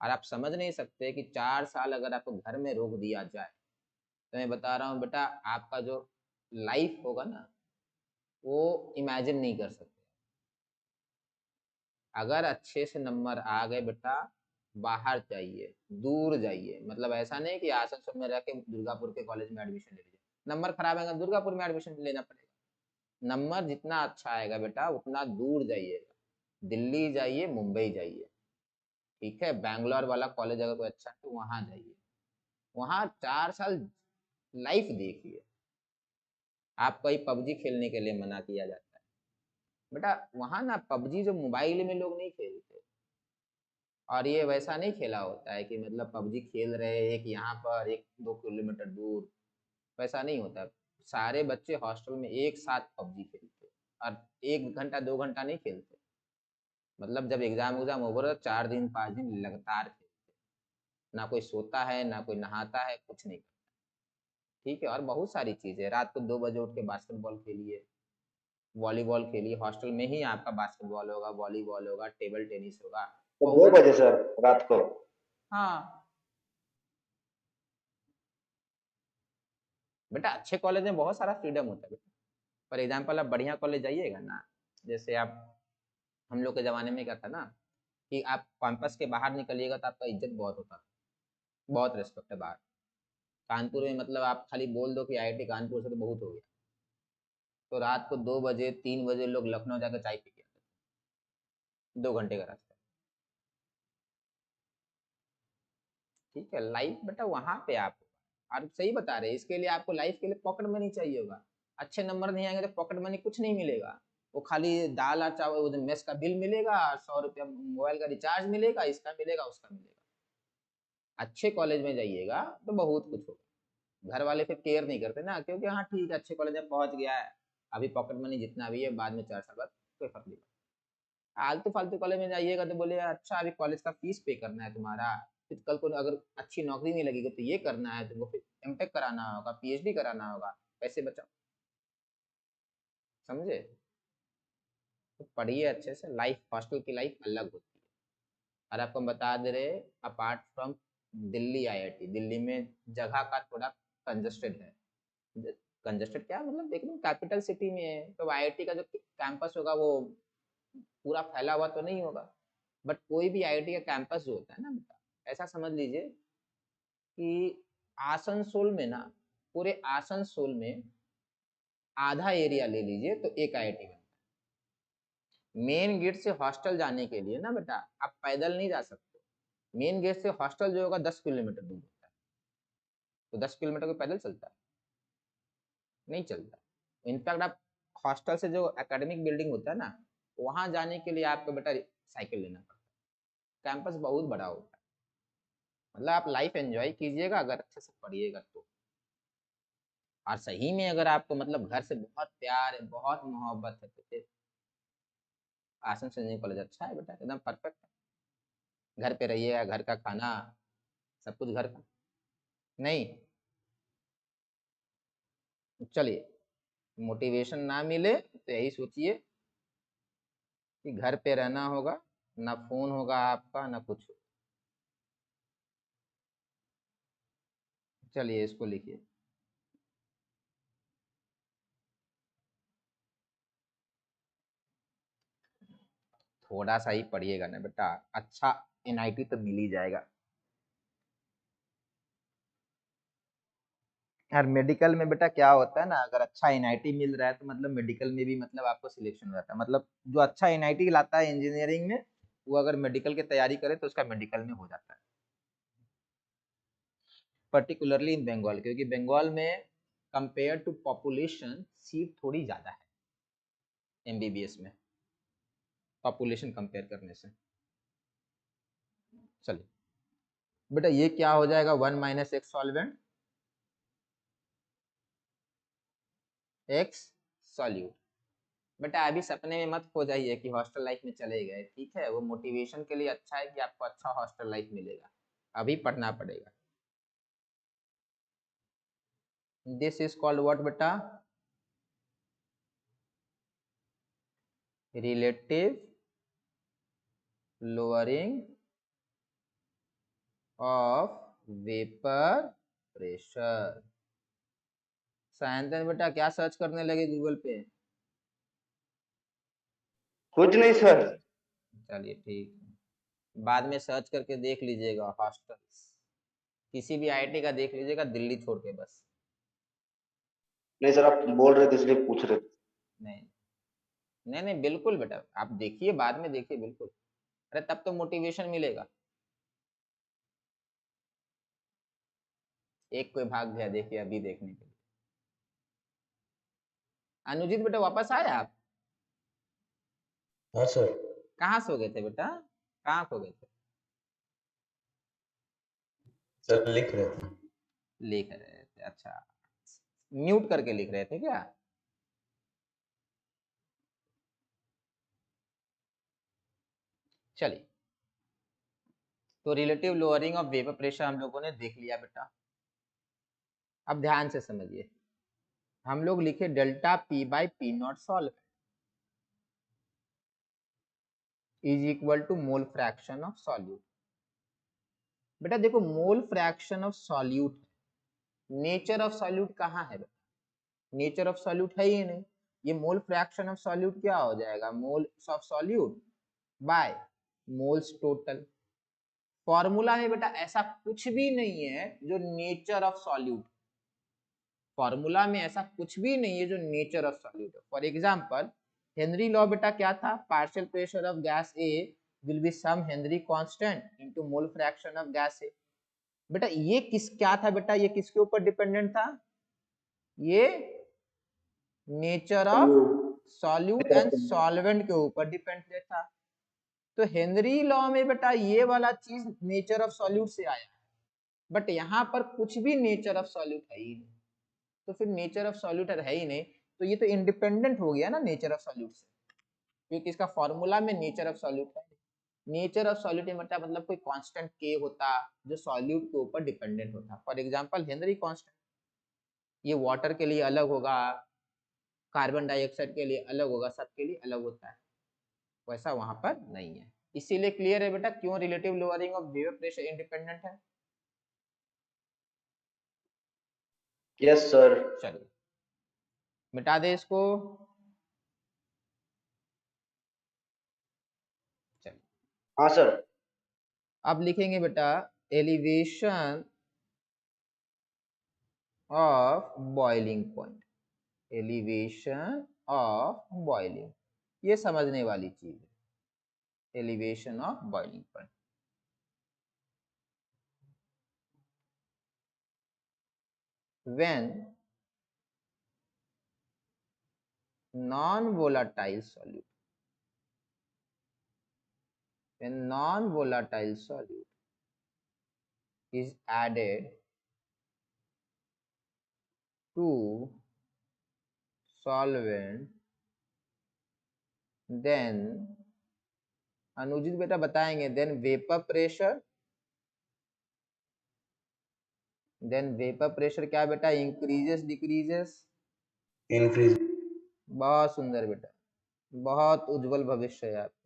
और आप समझ नहीं सकते कि 4 साल अगर आपको घर में रोक दिया जाए तो मैं बता रहा हूँ बेटा, आपका जो लाइफ होगा ना वो इमेजिन नहीं कर सकते। अगर अच्छे से नंबर आ गए बेटा, बाहर जाइए, दूर जाइए, मतलब ऐसा नहीं कि आसनसोल में रह के दुर्गापुर के कॉलेज में एडमिशन ले लीजिए। नंबर खराब आएगा दुर्गापुर में एडमिशन लेना पड़ेगा। नंबर जितना अच्छा आएगा बेटा उतना दूर जाइएगा, दिल्ली जाइए, मुंबई जाइए, ठीक है, बैंगलोर वाला कॉलेज अगर कोई अच्छा है तो वहां जाइए, वहां 4 साल लाइफ देखिए। आपको ही पबजी खेलने के लिए मना किया जाता है बेटा, वहां ना पबजी जो मोबाइल में लोग नहीं खेलते, और ये वैसा नहीं खेला होता है कि मतलब पबजी खेल रहे हैं एक यहाँ पर एक 2 किलोमीटर दूर, वैसा नहीं होता। सारे बच्चे हॉस्टल में एक साथ पबजी खेलते, और 1 घंटा 2 घंटा नहीं खेलते, मतलब जब एग्जाम ओवर हो 4 दिन 5 दिन लगातार खेलते, ना कोई सोता है ना कोई नहाता है, कुछ नहीं करता, ठीक है। और बहुत सारी चीजें, रात को 2 बजे उठ के बास्केटबॉल खेलिए, वॉलीबॉल खेलिए, हॉस्टल में ही आपका बास्केटबॉल होगा, वॉलीबॉल होगा, टेबल टेनिस होगा, तो और 2 बजे सर रात को? हाँ बेटा, अच्छे कॉलेज में बहुत सारा फ्रीडम होता है बेटा। फॉर एग्जाम्पल आप बढ़िया कॉलेज जाइएगा ना, जैसे आप हम लोग के ज़माने में क्या था ना कि आप कैंपस के बाहर निकलिएगा तो आपका इज्जत बहुत होता था, बहुत रिस्पेक्ट है बाहर। कानपुर में मतलब आप खाली बोल दो कि IIT कानपुर से तो बहुत हो गया, तो रात को 2 बजे 3 बजे लोग लखनऊ जाकर चाय पी के आते थे, 2 घंटे का रास्ता। ठीक है, लाइफ बेटा वहाँ पे आप सही बता रहे हैं। इसके लिए आपको लाइफ के लिए पॉकेट मनी चाहिए होगा। अच्छे नंबर नहीं आएंगे तो पॉकेट मनी कुछ नहीं मिलेगा, वो खाली दाल और चावल, वो मेस का बिल मिलेगा, 100 रुपया मोबाइल का रिचार्ज मिलेगा, इसका मिलेगा उसका मिलेगा। अच्छे कॉलेज में जाइएगा तो बहुत कुछ होगा। घर वाले फिर केयर नहीं करते ना, क्योंकि हाँ ठीक है अच्छे कॉलेज में पहुंच गया है, अभी पॉकेट मनी जितना भी है बाद में 4 साल बाद कोई फर्क नहीं पड़ता। आलतू फालतू कॉलेज में जाइएगा तो बोले अच्छा अभी कॉलेज का फीस पे करना है तुम्हारा, फिर कल को अगर अच्छी नौकरी नहीं लगेगी तो ये करना है तुमको, फिर एमटेक कराना होगा, PhD कराना होगा, पैसे बचाओ। समझे? तो पढ़िए अच्छे से। लाइफ हॉस्टल की लाइफ अलग होती है। और आपको हम बता दे रहे, apart from Delhi IIT, Delhi में जगह का थोड़ा कंजस्टेड है। कंजस्टेड क्या मतलब एकदम कैपिटल सिटी में है, तो IIT का जो कैंपस होगा वो पूरा फैला हुआ तो नहीं होगा, बट कोई भी IIT का कैंपस जो होता है ना बेटा, ऐसा समझ लीजिए कि आसनसोल में ना, पूरे आसनसोल में आधा एरिया ले लीजिए तो एक IIT बनता है। मेन गेट से हॉस्टल जाने के लिए ना बेटा आप पैदल नहीं जा सकते, मेन गेट से हॉस्टल जो होगा 10 किलोमीटर दूर होता है, तो 10 किलोमीटर को पैदल चलता है? नहीं चलता। इनफैक्ट आप हॉस्टल से जो एकेडमिक बिल्डिंग होता है ना, वहां जाने के लिए आपको बेटा साइकिल लेना पड़ता है। कैंपस बहुत बड़ा होता है, मतलब आप लाइफ एंजॉय कीजिएगा अगर अच्छे से पढ़िएगा तो। और सही में अगर आपको मतलब घर से बहुत प्यार है, बहुत मोहब्बत है, तो फिर आसन संजीव कॉलेज अच्छा है बेटा, एकदम परफेक्ट है। घर पे रहिएगा, घर का खाना सब कुछ घर का। नहीं, चलिए, मोटिवेशन ना मिले तो यही सोचिए कि घर पे रहना होगा, ना फोन होगा आपका ना कुछ। चलिए इसको लिखिए। थोड़ा सा ही पढ़िएगा ना बेटा, अच्छा NIT तो मिल ही जाएगा। यार मेडिकल में बेटा क्या होता है ना, अगर अच्छा NIT मिल रहा है तो मतलब मेडिकल में भी मतलब आपको सिलेक्शन हो जाता है। मतलब जो अच्छा NIT लाता है इंजीनियरिंग में, वो अगर मेडिकल की तैयारी करे तो उसका मेडिकल में हो जाता है, पर्टिकुलरली इन बंगाल, क्योंकि बंगाल में कंपेयर टू पॉपुलेशन सीट थोड़ी ज्यादा है MBBS में, पॉपुलेशन कंपेयर करने से। चलिए बेटा ये क्या हो जाएगा, 1 - x सॉल्वेंट x सॉल्यूट। बेटा अभी सपने में मत खो जाइए कि हॉस्टल लाइफ में चले गए, ठीक है? वो मोटिवेशन के लिए अच्छा है कि आपको अच्छा हॉस्टल लाइफ मिलेगा, अभी पढ़ना पड़ेगा। दिस इज कॉल्ड व्हाट बेटा? Relative lowering of vapour pressure. Sayantan बेटा क्या सर्च करने लगे गूगल पे? कुछ नहीं सर। चलिए ठीक है, बाद में सर्च करके देख लीजिएगा हॉस्टल्स, किसी भी IIT का देख लीजिएगा, दिल्ली छोड़ के बस। नहीं सर, आप बोल रहे थे इसलिए पूछ रहे थे। नहीं नहीं नहीं बिल्कुल बेटा, आप देखिए बाद में देखिए बिल्कुल, अरे तब तो मोटिवेशन मिलेगा। एक कोई भाग गया देखिए अभी देखने के लिए। अनुजित बेटा वापस आए आप? हाँ सर। कहाँ सो गए थे बेटा, कहाँ सो गए थे? सर लिख रहे थे। लिख रहे थे, अच्छा म्यूट करके लिख रहे थे क्या? चलिए, तो relative lowering of vapour pressure हम लोगों ने देख लिया बेटा। अब ध्यान से समझिए, हम लोग लिखे delta P/P0 solvent is equal to mole fraction of solute. बेटा देखो mole fraction of solute, nature of solute कहाँ है बेटा? नेचर ऑफ सॉल्यूट है ही नहीं, ये मोल फ्रैक्शन ऑफ सॉल्यूट क्या हो जाएगा, moles of solute bye moles total. Formula में बेटा ऐसा कुछ भी नहीं है जो नेचर ऑफ सॉल्यूट, फॉर्मूला में ऐसा कुछ भी नहीं है जो नेचर ऑफ सॉल्यूट है। फॉर एग्जांपल हेनरी लॉ बेटा क्या था, partial pressure of gas A will be some Henry constant into mole fraction of gas A. बेटा ये क्या था बेटा, ये किसके ऊपर डिपेंडेंट था, ये nature of solute and solvent के ऊपर डिपेंडेंट था। तो हेनरी लॉ में बेटा ये वाला चीज नेचर ऑफ सॉल्यूट से आया है, बट यहाँ पर कुछ भी नेचर ऑफ सॉल्यूट है ही नहीं। तो फिर नेचर ऑफ सॉल्यूट है ही नहीं, तो ये तो इंडिपेंडेंट हो गया ना नेचर ऑफ सॉल्यूट से, क्योंकि इसका फॉर्मूला में नेचर ऑफ सॉल्यूट है। नेचर ऑफ सॉल्यूट मतलब कोई कांस्टेंट के होता जो सॉल्यूट के ऊपर डिपेंडेंट होता। फॉर एग्जांपल हेनरी कांस्टेंट, ये वाटर के लिए अलग होगा, कार्बन डाइऑक्साइड के लिए अलग होगा, सबके लिए अलग होता है, वैसा वहां पर नहीं है। इसीलिए क्लियर है बेटा क्यों relative lowering of vapour pressure independent है। Yes sir. चलिए मिटा दे इसको। चलिए हाँ सर। अब लिखेंगे बेटा elevation of boiling point, elevation of boiling, ये समझने वाली चीज है, elevation of boiling point. when non-volatile solute, when non-volatile solute is added to solvent, then अनुजित बेटा बताएंगे, then vapor pressure, then vapor pressure क्या बेटा increases decreases, increase, बहुत सुंदर बेटा, बहुत उज्जवल भविष्य है आपका।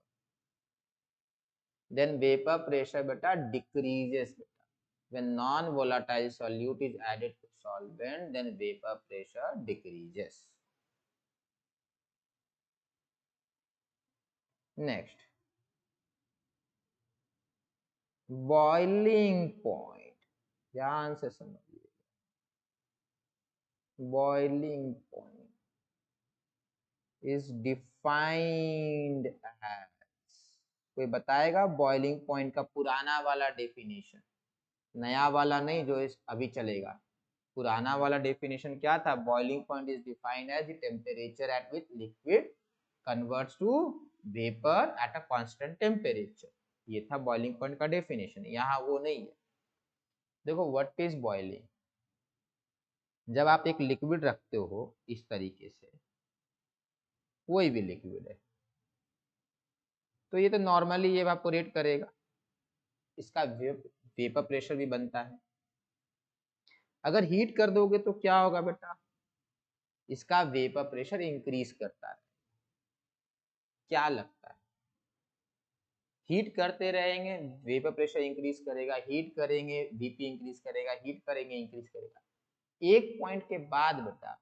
then vapor pressure बेटा decreases बेटा, when non volatile solute is added to solvent then vapor pressure decreases. Next, boiling point, ध्यान से समझिए, boiling point is defined as, कोई बताएगा बॉइलिंग पॉइंट का पुराना वाला डेफिनेशन, नया वाला नहीं जो इस अभी चलेगा। पुराना वाला डेफिनेशन क्या था, boiling point is defined as the temperature at which liquid converts to vapour at a constant temperature, ये था बॉइलिंग पॉइंट का डेफिनेशन। यहाँ वो नहीं है। देखो व्हाट इज बॉइलिंग, जब आप एक लिक्विड रखते हो इस तरीके से, कोई भी लिक्विड है, तो ये तो नॉर्मली ये इवेपोरेट करेगा, इसका वेपर प्रेशर भी बनता है। अगर हीट कर दोगे तो क्या होगा बेटा, इसका वेपर प्रेशर इंक्रीज करता है। क्या लगता है, हीट करते रहेंगे वेपर प्रेशर इंक्रीज करेगा, हीट करेंगे वीपी इंक्रीज करेगा, हीट करेंगे इंक्रीज करेगा। एक पॉइंट के बाद बेटा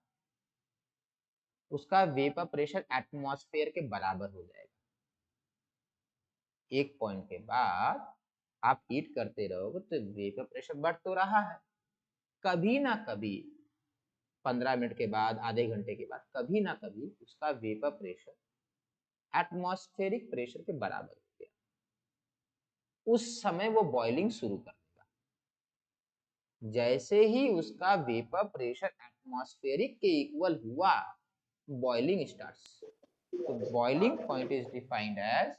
उसका वेपर प्रेशर एटमॉस्फेयर के बराबर हो जाएगा। एक पॉइंट के बाद आप हीट करते रहोगे तो वेपर प्रेशर बढ़ तो रहा है, कभी ना कभी 15 मिनट के बाद, आधे घंटे के बाद, कभी ना कभी उसका वेपर प्रेशर एटमॉस्फेरिक प्रेशर के बराबर हो गया, उस समय वो बॉइलिंग शुरू कर देगा। जैसे ही उसका वेपर प्रेशर एटमॉस्फेरिक के इक्वल हुआ, बॉइलिंग स्टार्ट्स। तो boiling point is defined as,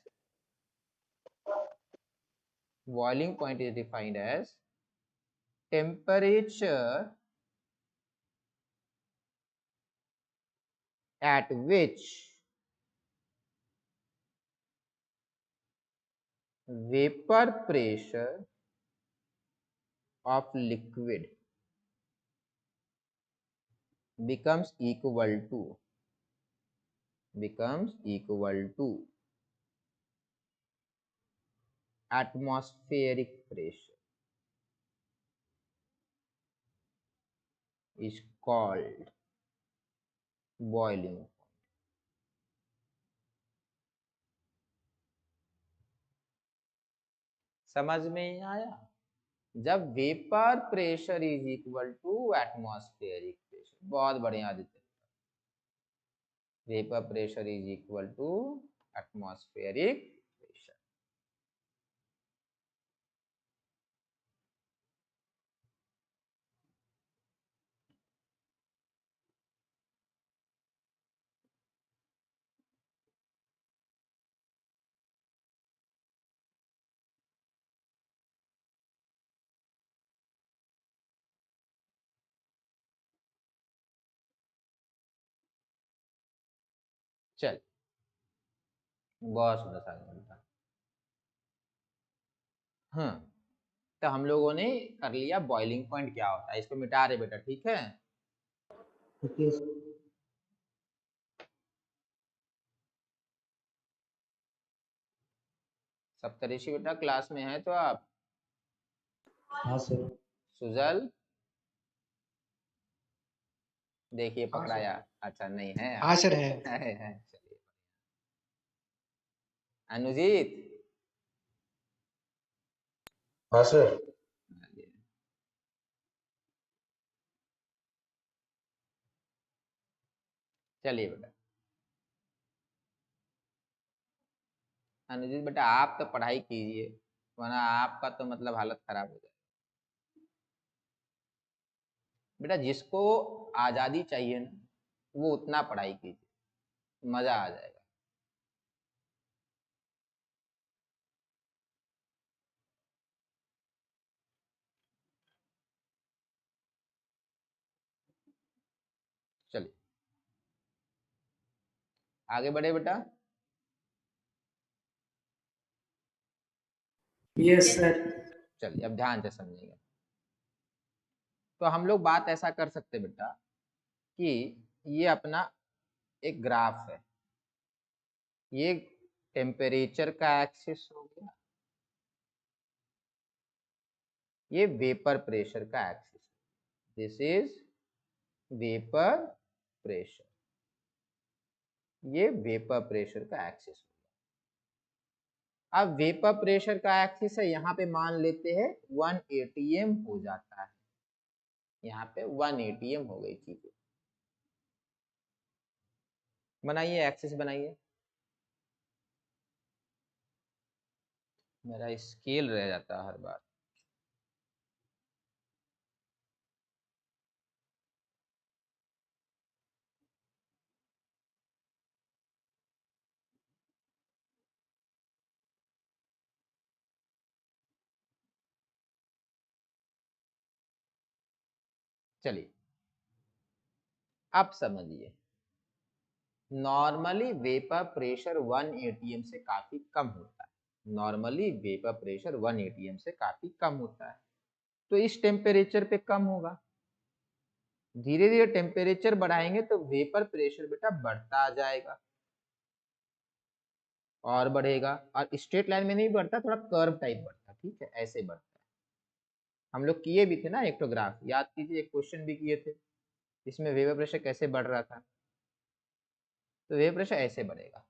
boiling point is defined as temperature at which vapor pressure of liquid becomes equal to atmospheric pressure is called boiling point. समझ में आया? जब vapour pressure is equal to atmospheric pressure, बहुत बढ़िया Aditya, vapour pressure is equal to atmospheric pressure. चल, बहुत सुंदर सा। हाँ, तो हम लोगों ने कर लिया बॉइलिंग पॉइंट क्या होता है, इसको मिटा रहे बेटा, ठीक है? ओके सप्तऋषि बेटा क्लास में है तो आप? हाँ सर। सुजल देखिए पकड़ाया, अच्छा नहीं है हाँ सर है। है। चलिए, अनुजीत हाँ सर। चलिए बेटा, अनुजीत बेटा आप तो पढ़ाई कीजिए, वरना आपका तो मतलब हालत खराब हो जाए बेटा। जिसको आज़ादी चाहिए ना, वो उतना पढ़ाई कीजिए, मजा आ जाएगा। चलिए आगे बढ़े बेटा। Yes sir. चलिए अब ध्यान से समझिएगा। तो हम लोग बात ऐसा कर सकते बेटा कि ये अपना एक ग्राफ है, ये टेम्परेचर का एक्सिस हो गया, ये वेपर प्रेशर का axis, this is vapour pressure, ये वेपर प्रेशर का एक्सिस हो गया। अब वेपर प्रेशर का एक्सिस है, यहाँ पे मान लेते हैं 1 atm हो जाता है, यहाँ पे 1 atm हो गई चीजें। बनाइए एक्सिस बनाइए, मेरा स्केल रह जाता है हर बार। चलिए अब समझिए, नॉर्मली वेपर प्रेशर 1 atm से काफी कम होता है, नॉर्मली वेपर प्रेशर 1 atm से काफी कम होता है, तो इस टेम्परेचर पे कम होगा। धीरे धीरे टेम्परेचर बढ़ाएंगे तो वेपर प्रेशर बेटा बढ़ता जाएगा और बढ़ेगा, और स्ट्रेट लाइन में नहीं बढ़ता, थोड़ा कर्व टाइप बढ़ता, ठीक है, ऐसे बढ़ता है। हम लोग किए भी थे ना एक तो ग्राफ, याद कीजिए, एक क्वेश्चन भी किए थे, इसमें वेपर प्रेशर कैसे बढ़ रहा था, तो वेपर प्रेशर ऐसे बढ़ेगा।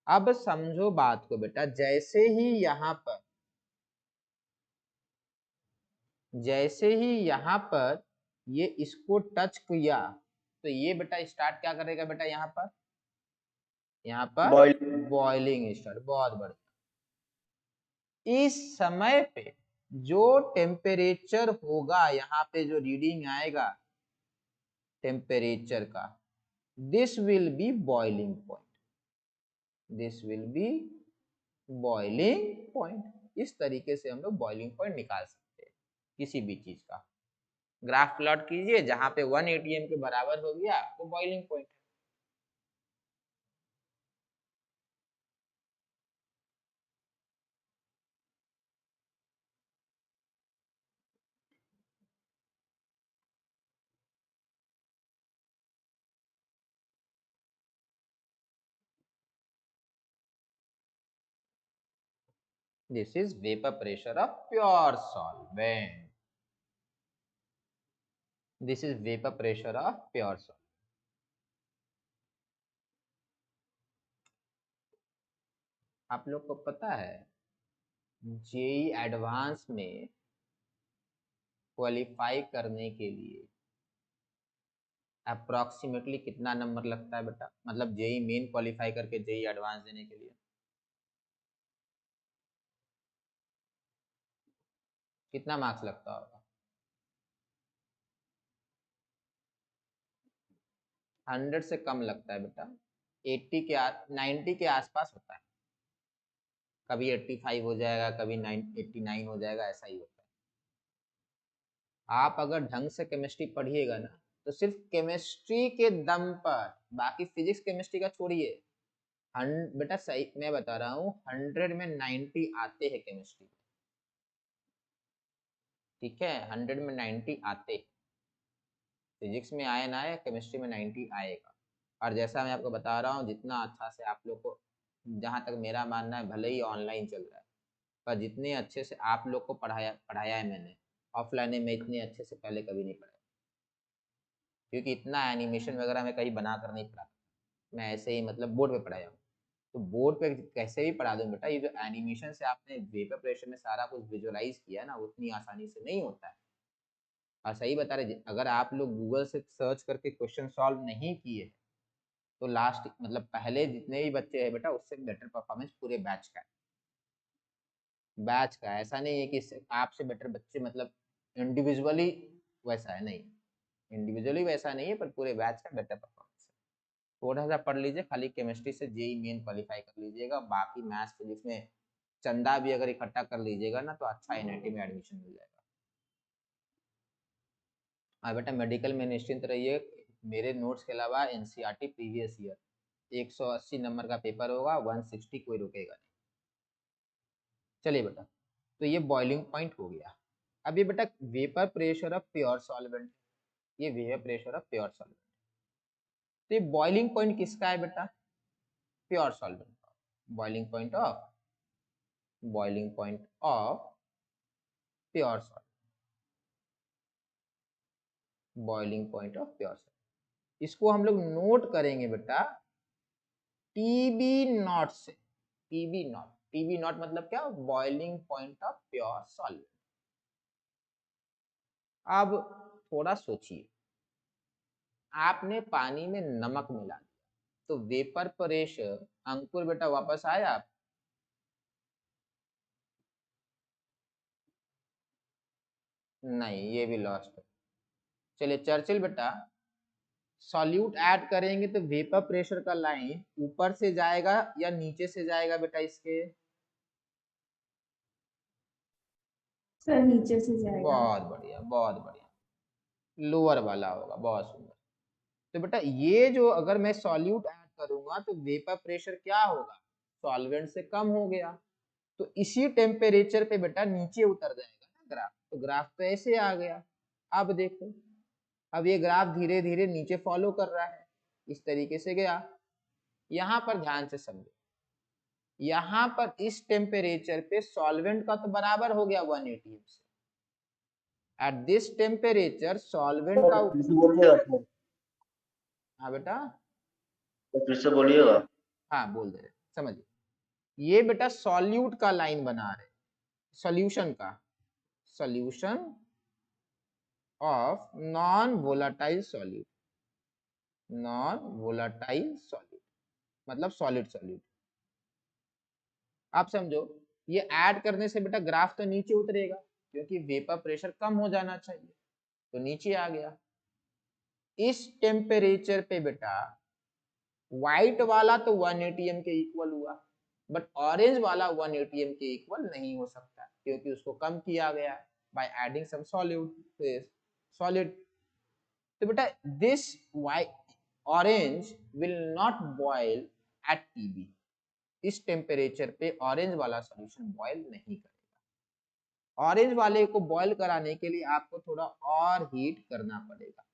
अब समझो बात को बेटा, जैसे ही यहाँ पर, जैसे ही यहाँ पर ये इसको टच किया, तो ये बेटा स्टार्ट क्या करेगा बेटा, यहाँ पर बॉइल बॉइलिंग स्टार्ट, बहुत बढ़िया। इस समय पे जो टेम्परेचर होगा, यहाँ पे जो रीडिंग आएगा टेम्परेचर का, this will be boiling point, this will be boiling point. इस तरीके से हम लोग बॉइलिंग पॉइंट निकाल सकते हैं किसी भी चीज का। ग्राफ प्लॉट कीजिए, जहां पे 1 atm के बराबर हो गया वो बॉइलिंग पॉइंट है। This is vapor pressure of pure solvent. This is vapor pressure of pure solvent. आप लोग को पता है जेई एडवांस में क्वालिफाई करने के लिए अप्रोक्सीमेटली कितना नंबर लगता है बेटा, मतलब जेई मेन क्वालिफाई करके जेई एडवांस देने के लिए कितना मार्क्स लगता होगा? 100 से कम लगता है बेटा, 80 के 90 के आसपास होता है, कभी 85 हो जाएगा, कभी 89 हो जाएगा, ऐसा ही होता है। आप अगर ढंग से केमिस्ट्री पढ़िएगा ना तो सिर्फ केमिस्ट्री के दम पर, बाकी फिजिक्स केमिस्ट्री का छोड़िए, बेटा सही मैं बता रहा हूँ, 100 में 90 आते हैं केमिस्ट्री, ठीक है, 100 में 90 आते हैं, फिजिक्स में आए ना आए, केमिस्ट्री में 90 आएगा। और जैसा मैं आपको बता रहा हूँ, जितना अच्छा से आप लोग को, जहाँ तक मेरा मानना है, भले ही ऑनलाइन चल रहा है, पर जितने अच्छे से आप लोग को पढ़ाया है मैंने, ऑफलाइन में इतने अच्छे से पहले कभी नहीं पढ़ाया, क्योंकि इतना एनिमेशन वगैरह मैं कहीं बना कर नहीं पढ़ा, मैं ऐसे ही मतलब बोर्ड पे पढ़ाया हूँ। तो बोर्ड पे कैसे भी पढ़ा दूँ बेटा, ये जो एनिमेशन से आपने वेपर प्रेशर में सारा कुछ विजुअलाइज किया है ना, उतनी आसानी से नहीं होता है। और सही बता रहे, अगर आप लोग गूगल से सर्च करके क्वेश्चन सॉल्व नहीं किए तो लास्ट मतलब पहले जितने भी बच्चे हैं बेटा, उससे बेटर परफॉर्मेंस पूरे बैच का है, बैच का। ऐसा नहीं है कि आपसे बेटर बच्चे मतलब इंडिविजुअली वैसा है, नहीं, इंडिविजुअली वैसा नहीं है, पर पूरे बैच का बेटर परफॉर्मेंस है। थोड़ा सा पढ़ लीजिए, खाली केमिस्ट्री से जेई मेन क्वालिफाई कर लीजिएगा, बाकी मैथ्स फिजिक्स में चंदा भी अगर इकट्ठा कर लीजिएगा ना तो अच्छा एनआईटी में एडमिशन मिल जाएगा। और बेटा मेडिकल में निश्चिंत रहिए, मेरे नोट्स के अलावा एनसीईआरटी प्रीवियस ईयर 180 नंबर का पेपर होगा, 160 कोई रुकेगा नहीं। चलिए बेटा, तो ये बॉइलिंग पॉइंट हो गया। अब ये बेटा vapour pressure of pure solvent, ये vapour pressure of pure solvent, तो ये बॉइलिंग पॉइंट किसका है बेटा? Pure solvent. Boiling point of pure solvent, boiling point of pure solvent, इसको हम लोग नोट करेंगे बेटा टीबी नॉट से। टीबी नॉट मतलब क्या? Boiling point of pure solvent. अब थोड़ा सोचिए, आपने पानी में नमक मिला दिया तो वेपर प्रेशर, अंकुर बेटा वापस आया आप? नहीं, ये भी लॉस्ट है। चलिए चर्चिल बेटा, सॉल्यूट ऐड करेंगे तो वेपर प्रेशर का लाइन ऊपर से जाएगा या नीचे से जाएगा बेटा इसके? सर नीचे से जाएगा। बहुत बढ़िया, बहुत बढ़िया, लोअर वाला होगा, बहुत सुंदर। तो बेटा ये जो अगर मैं सॉल्यूट ऐड करूंगा तो वेपर प्रेशर क्या होगा? सॉल्वेंट से कम हो गया, तो इसी टेम्परेचर पे बेटा नीचे उतर जाएगा ना ग्राफ, तो ग्राफ तो ऐसे आ गया। अब देखो, अब ये ग्राफ धीरे धीरे नीचे फॉलो कर रहा है, इस तरीके से गया। यहाँ पर ध्यान से समझो, यहाँ पर इस टेम्परेचर पे सॉल्वेंट का तो बराबर हो गया 180 से, एट दिस टेम्परेचर सॉल्वेंट का, फिर से बोलिएगा सर, हाँ बेटा, तो फिर से बोलिएगा। हाँ बोल दे रहे, समझिए, ये बेटा सॉल्यूट का लाइन बना रहे, सॉल्यूशन का, solution of non volatile solute, non volatile solute मतलब सॉलिड सॉल्यूट। आप समझो, ये ऐड करने से बेटा ग्राफ तो नीचे उतरेगा, क्योंकि वेपर प्रेशर कम हो जाना चाहिए, तो नीचे आ गया। इस टेम्परेचर पे बेटा व्हाइट वाला तो 1 atm के इक्वल हुआ, बट ऑरेंज वाला 1 atm के इक्वल नहीं हो सकता, क्योंकि उसको कम किया गया बाय एडिंग सम सॉलिड। तो बेटा this white orange will not boil at TB, इस टेम्परेचर पे ऑरेंज वाला सॉल्यूशन बॉयल नहीं करेगा। ऑरेंज वाले को बॉयल कराने के लिए आपको थोड़ा और हीट करना पड़ेगा,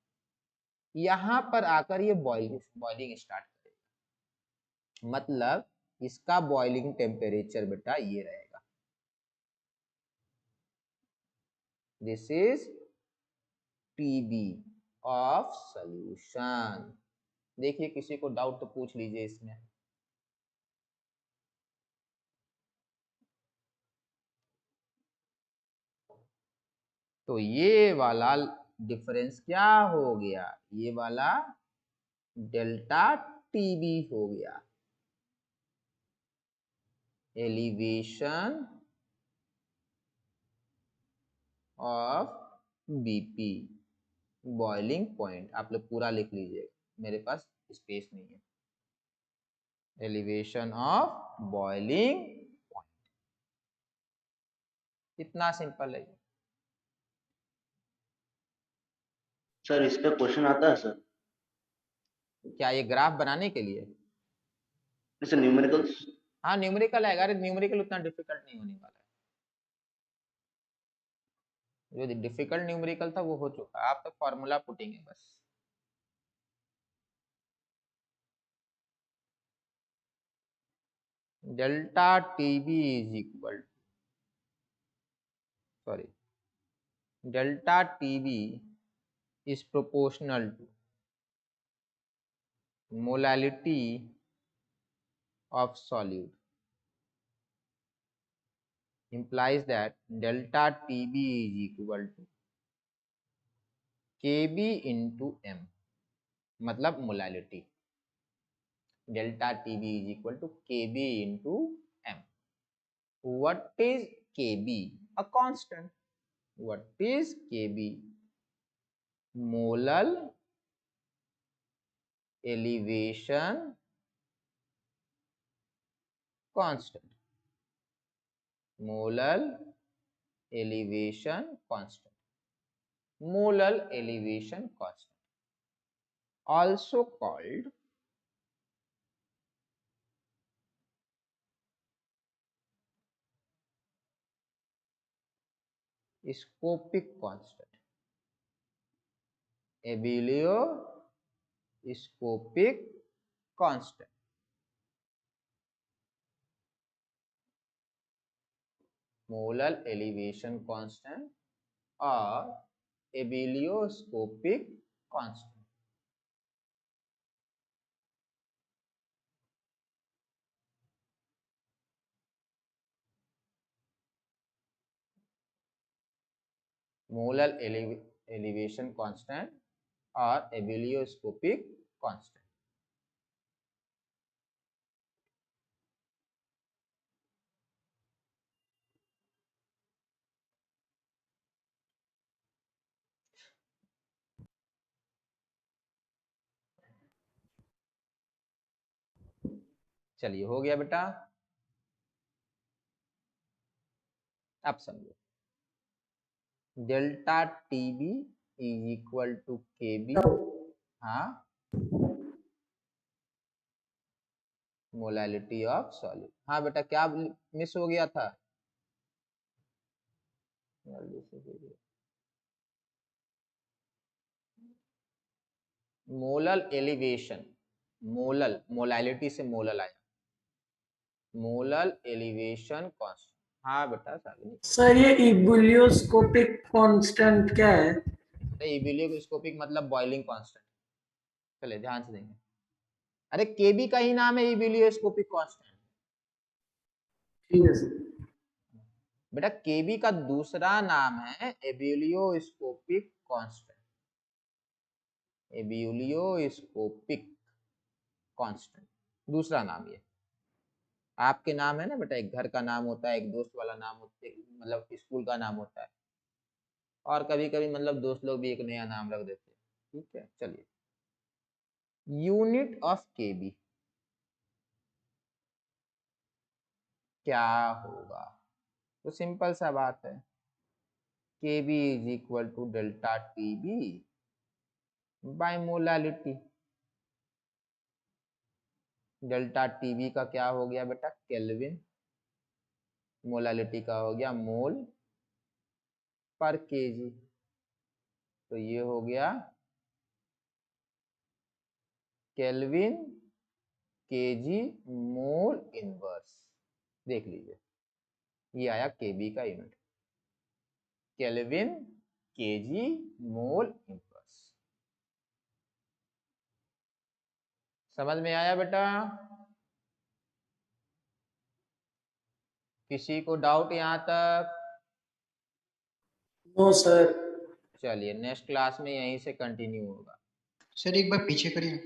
यहां पर आकर ये बॉइलिंग स्टार्ट करेगा, मतलब इसका बॉइलिंग टेम्परेचर बेटा ये रहेगा, this is TB of solution. देखिए किसी को डाउट तो पूछ लीजिए इसमें। तो ये वाला डिफरेंस क्या हो गया, ये वाला डेल्टा टीबी हो गया, elevation of BP, boiling point. आप लोग पूरा लिख लीजिएगा, मेरे पास स्पेस नहीं है। एलिवेशन ऑफ बॉइलिंग पॉइंट, कितना सिंपल है ये। सर इस पे क्वेश्चन आता है सर? क्या ये ग्राफ बनाने के लिए? जैसे न्यूमेरिकल्स। हाँ न्यूमेरिकल है, अरे न्यूमेरिकल उतना डिफिकल्ट नहीं होने वाला है। जो डिफिकल्ट न्यूमेरिकल था वो हो चुका, आप तो फॉर्मूला पुटिंग है बस। Delta TB is equal, sorry, delta TB is proportional to molality of solute, implies that delta TB is equal to KB into M, मतलब molality, delta TB is equal to KB into M. What is KB? A constant. What is KB? Molal elevation constant. Molar elevation constant. Molar elevation constant, also called scopic constant, abelioscopic constant, molar elevation constant or abelioscopic constant. Molar elevation constant or abelioscopic constant. चलिए हो गया बेटा, अब समझो। Delta TB is equal to KB, हाँ, molality of solid. हाँ बेटा क्या मिस हो गया था? जल्दी से कीजिए। मोलल एलिवेशन, मोलल, मोलैलिटी से मोलल आया, मोलल एलिवेशन कांस्टेंट। हाँ बेटा सागनी, सर ये इबुलियोस्कोपिक कांस्टेंट क्या है? इबुलियोस्कोपिक मतलब बॉइलिंग कांस्टेंट। चले ध्यान से देंगे, अरे केबी का ही नाम है इबुलियोस्कोपिक कांस्टेंट। ठीक है सर। बेटा केबी का दूसरा नाम है एबुलियोस्कोपिक कांस्टेंट, एबुलियोस्कोपिक कांस्टेंट दूसरा नाम ये। आपके नाम है ना बेटा, एक घर का नाम होता है, एक दोस्त वाला नाम होता है, मतलब स्कूल का नाम होता है, और कभी कभी मतलब दोस्त लोग भी एक नया नाम रख देते हैं। ठीक है चलिए, यूनिट ऑफ केबी क्या होगा? तो सिंपल सा बात है, KB is equal to delta TB by molality. Delta TB का क्या हो गया बेटा? केल्विन। मोलालिटी का हो गया मोल पर केजी। तो ये हो गया केल्विन केजी मोल इनवर्स। देख लीजिए, ये आया केबी का unit, kelvin KG mole inverse. समझ में आया बेटा? किसी को डाउट यहां तक? No sir. चलिए नेक्स्ट क्लास में यहीं से कंटिन्यू होगा। सर एक बार पीछे करिए।